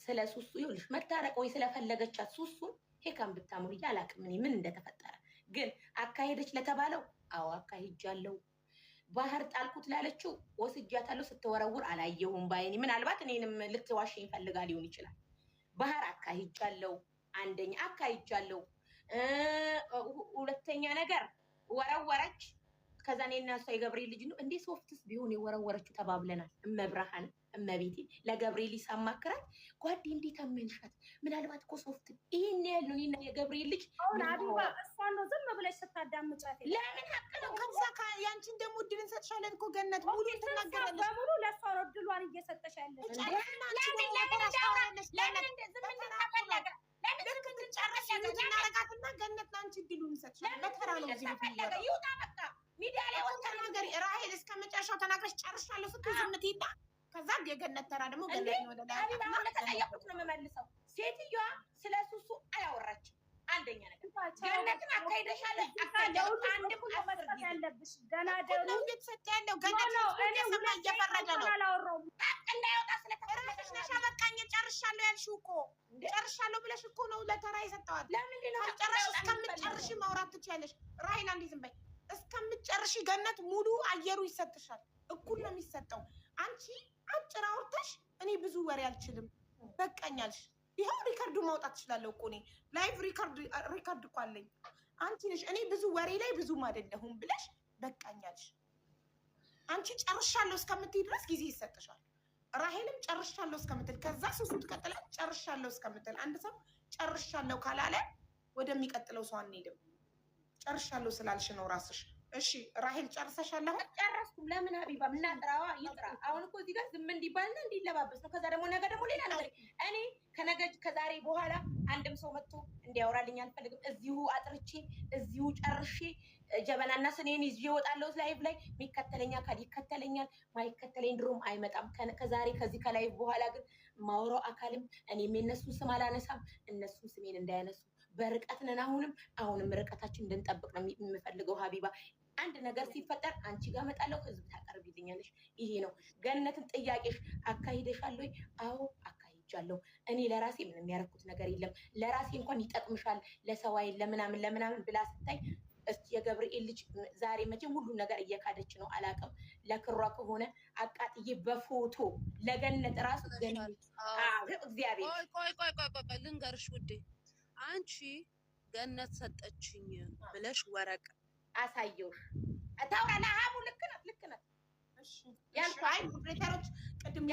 S1: ስለ ሱሱ ይኸውልሽ መታረቅ ወይ ስለፈለገቻት ሱሱን ሄካም ብታምሩ አላውቅም እኔ ምን እንደተፈጠረ። ግን አካሄደች ለተባለው አዎ አካሂጃለሁ። ባህር ጣልኩት ላለችው ወስጃታለሁ። ስትወረውር አላየሁም ባይኔ። ምናልባት እኔንም ልትዋሸኝ ፈልጋ ሊሆን ይችላል። ባህር አካሂጃለሁ። አንደኛ አካሂጃለሁ። ሁለተኛ ነገር ወረወረች። ከዛ እኔና እሷ የገብርኤል ልጅ ነው እንዴ ሶፍትስ ቢሆን የወረወረችው ተባብለናል። እመብርሃን እመቤቴ ለገብርኤል ይሳማክራል ጓዴ እንዴት አመንሻት? ምናልባት እኮ ሶፍት ይሄን ያህል ነው። እኔና የገብርኤል ልጅ
S5: አሁን አቢባ እሷን ነው ዝም ብለሽ ስታዳምጫት
S1: ለምን ሀቅ ነው?
S2: ከዛ ያንቺን ደግሞ እድል እንሰጥሻለን እኮ ገነት ሙሉ ትናገራለች።
S5: በሙሉ ለእሷ ነው እድሏን እየሰጠሽ ያለሽ።
S2: ገነት ለአንቺ እድሉን እንሰጥሻለን። ለተራ ነው
S1: ይውጣ በቃ ሚዲያ ላይ
S2: ተናገሪ። ራሄል እስከ መጨረሻው ተናግረሽ ጨርሻለሁ ስትይ ዝም ትይና ከዛ የገነት ተራ ደግሞ ገነት ወደ ላይ
S1: ለተጠየቁት ነው የምመልሰው። ሴትዮዋ ስለ ሱሱ አላወራችም። አንደኛ ነገር ገነትን አካሂደሻል። አንድ
S5: መስጠት ያለብሽ ገና ደግሞ
S2: እየተሰጠ ያለው ገነት እየሰማ እየፈረደ ነው።
S1: እንዳይወጣ ስለተፈለገሽ
S2: ነሻ በቃኝ ጨርሻለሁ ያልሽው እኮ ጨርሻለሁ ብለሽ እኮ ነው ለተራ ይሰጠዋል።
S1: ለምንድን ነው
S2: ጨርሽ እስከምትጨርሺ ማውራት ትችያለሽ። ራሄል አንዴ ዝም በይ። እስከምትጨርሺ ገነት ሙሉ አየሩ ይሰጥሻል። እኩል ነው የሚሰጠው። አንቺ አጭር አውርተሽ እኔ ብዙ ወሬ አልችልም በቃኛልሽ። ይኸው ሪከርዱ ማውጣት እችላለሁ እኮ እኔ ላይቭ ሪከርድ እኮ አለኝ። አንቺ ነሽ እኔ ብዙ ወሬ ላይ ብዙም አይደለሁም ብለሽ በቃኛልሽ። አንቺ ጨርሻለሁ እስከምትይ ድረስ ጊዜ ይሰጥሻል። ራሄልም ጨርሻለሁ እስከምትል ከዛ ሱሱ ትቀጥላል ጨርሻለሁ እስከምትል። አንድ ሰው ጨርሻለሁ ካላለ ወደሚቀጥለው ሰው አንሄድም። ጨርሻለሁ ስላልሽ ነው ራስሽ። እሺ ራሄል ጨርሰሻል? አሁን
S1: ጨረስኩም። ለምን ሀቢባ ምናጥራዋ ይጥራ። አሁን እኮ እዚህ ጋር ዝም እንዲባልና እንዲለባበስ ነው። ከዛ ደግሞ ነገ ደግሞ ሌላ ነገር። እኔ ከዛሬ በኋላ አንድም ሰው መጥቶ እንዲያወራልኝ አልፈልግም። እዚሁ አጥርቼ እዚሁ ጨርሼ ጀበናና ስኔን ይዤ እወጣለሁ ላይቭ ላይ። የሚከተለኝ አካል ይከተለኛል፣ ማይከተለኝ ድሮም አይመጣም። ከዛሬ ከዚህ ከላይቭ በኋላ ግን ማውራው አካልም እኔም የነሱን ስም አላነሳም፣ እነሱም ስሜን እንዳያነሱ። በርቀት ነን። አሁንም ርቀታችን እንድንጠብቅ ነው የምፈልገው ሀቢባ። አንድ ነገር ሲፈጠር አንቺ ጋር እመጣለሁ፣ ህዝብ ታቀርቢልኛለሽ። ይሄ ነው ገነትን ጥያቄሽ። አካሂደሻል ወይ? አዎ አካሂጃለሁ። እኔ ለራሴ ምንም የሚያረኩት ነገር የለም። ለራሴ እንኳን ይጠቅምሻል ለሰው አይን ለምናምን ብላ ስታይ እስኪ የገብርኤል ልጅ ዛሬ መቼም ሁሉን ነገር እየካደች ነው። አላውቅም ለክሯ ከሆነ አቃጥዬ በፎቶ ለገነት ራሱ እግዚአብሔር
S4: ቆይ ልንገርሽ ውዴ፣ አንቺ ገነት ሰጠችኝ ብለሽ ወረቀት
S1: አሳየውሽ ታውራ ለሀቡ ልክ ናት።
S2: እሺ ያልኳይ ሞዴሬተሮች ቅድም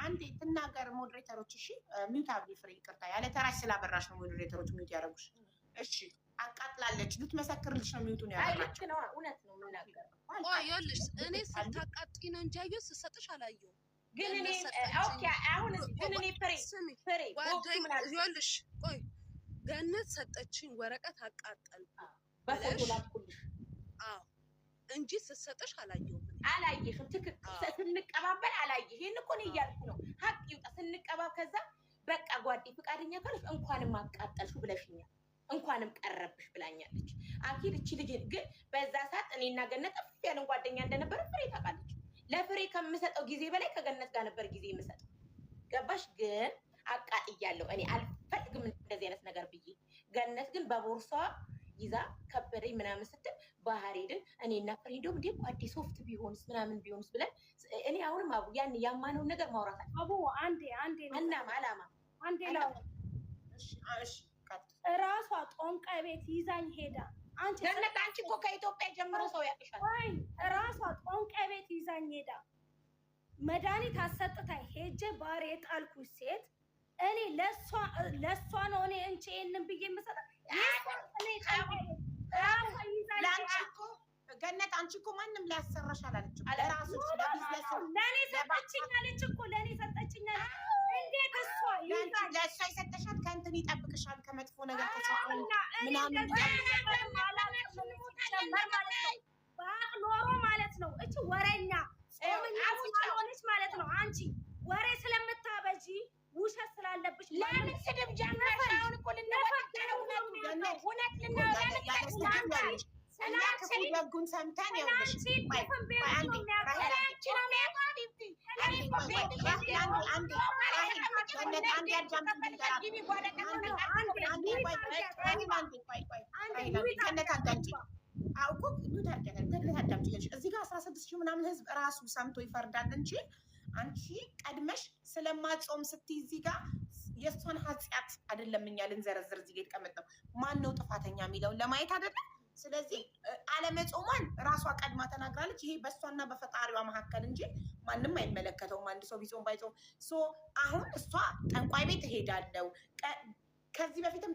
S2: አንዴ ትናገር ሞዴሬተሮች። እሺ ሚውት አብሊ ፍሬ ይቅርታ፣ ያለ ተራሽ ስላበራሽ ነው ሞዴሬተሮች ሚውት ያደረጉሽ። እሺ አቃጥላለች፣ ልትመሰክርልሽ ነው ሚውቱን ያደረጋች።
S1: ልክ ነው፣ እውነት ነው የምናገረው።
S4: ይኸውልሽ እኔ ስታቃጥይ ነው እንጂ ያየሁት ስትሰጥሽ አላየሁም።
S1: ግን እኔ ኦኬ አሁን ግን እኔ ፍሬ
S4: ይኸውልሽ ቆይ ገነት ሰጠችኝ ወረቀት አቃጠልኩ
S1: በፎቶ ላኩልሽ።
S4: አዎ እንጂ ስትሰጥሽ አላየሁም።
S1: አላየሽም? ትክክል። ስንቀባበል አላየሽ። ይሄን እኮ ነው እያልኩ ነው። ሀቅ ይውጣ። ስንቀባብ ከዛ በቃ ጓዴ ፈቃደኛ ካለሽ እንኳንም አቃጠልሽው ብለሽኛል፣ እንኳንም ቀረብሽ ብላኛለች። አኪድ እቺ ልጅ ግን በዛ ሰዓት እኔና ገነት እፍ ያለን ጓደኛ እንደነበረ ፍሬ ታውቃለች። ለፍሬ ከምሰጠው ጊዜ በላይ ከገነት ጋር ነበር ጊዜ የምሰጠው። ገባሽ? ግን አቃጥያለሁ። እኔ አልፈልግም እንደዚህ አይነት ነገር ብዬ። ገነት ግን በቦርሳዋ ይዛ ከበደኝ ምናምን ስትል ባህር ሄድን እኔና ፍሬ። እንደውም እንዴ ጓዴ ሶፍት ቢሆንስ ምናምን ቢሆንስ ብለን እኔ አሁንም አቡ ያን ያማነውን ነገር ማውራት አለ።
S5: አቡ አንዴ
S1: እናም አላማ
S5: አንዴ ላው
S2: እሺ
S5: ራሷ ጦንቃ ቤት ይዛኝ ሄዳ
S1: ገነት አንቺ እኮ ከኢትዮጵያ ጀምሮ ሰው ያቅሻል።
S5: ወይ ራሷ ጦንቃ ቤት ይዛኝ ሄዳ መድኃኒት አሰጥታኝ ሄጄ ባሬ የጣልኩት ሴት እኔ ለሷ ነው እኔ እንቺ ይሄንን ብዬ የምሰጠው
S2: ገነት። አንቺ እኮ ማንም ሊያሰራሽ አላለችም። ለራስሽ ለቢዝነስ
S5: ለኔ ሰጠችኝ አለች እኮ ለኔ ሰጠችኝ አለች። እንዴት እሷ
S2: ለእሷ የሰጠሻት ከእንትን ይጠብቅሻል፣ ከመጥፎ ነገር ምናምን
S5: በአቅ ኖሮ ማለት ነው። እቺ ወሬኛ ጾምኛ ስለሆነች ማለት ነው። አንቺ ወሬ ስለምታበጂ ውሸት ስላለብሽ
S1: ለምን ስድብ ጀመርሽ? አሁን እኮ ልንወጣው እውነት ልናወራሽ
S2: ደጉን ሰምተን ሺህ ምናምን ህዝብ ራሱ ሰምቶ ይፈርዳል እንጂ አንቺ ቀድመሽ ስለማጾም ስትይ እዚህ ጋር የእሷን ኃጢአት አይደለም እኛ ልንዘረዝር እዚህ ጋር የተቀመጠው ማን ነው ጥፋተኛ የሚለውን ለማየት አይደለም። ስለዚህ አለመጾሟን ራሷ ቀድማ ተናግራለች። ይሄ በእሷና በፈጣሪዋ መካከል እንጂ ማንም አይመለከተውም። አንድ ሰው ቢጾም ባይጾም አሁን እሷ ጠንቋይ ቤት እሄዳለሁ ከዚህ በፊትም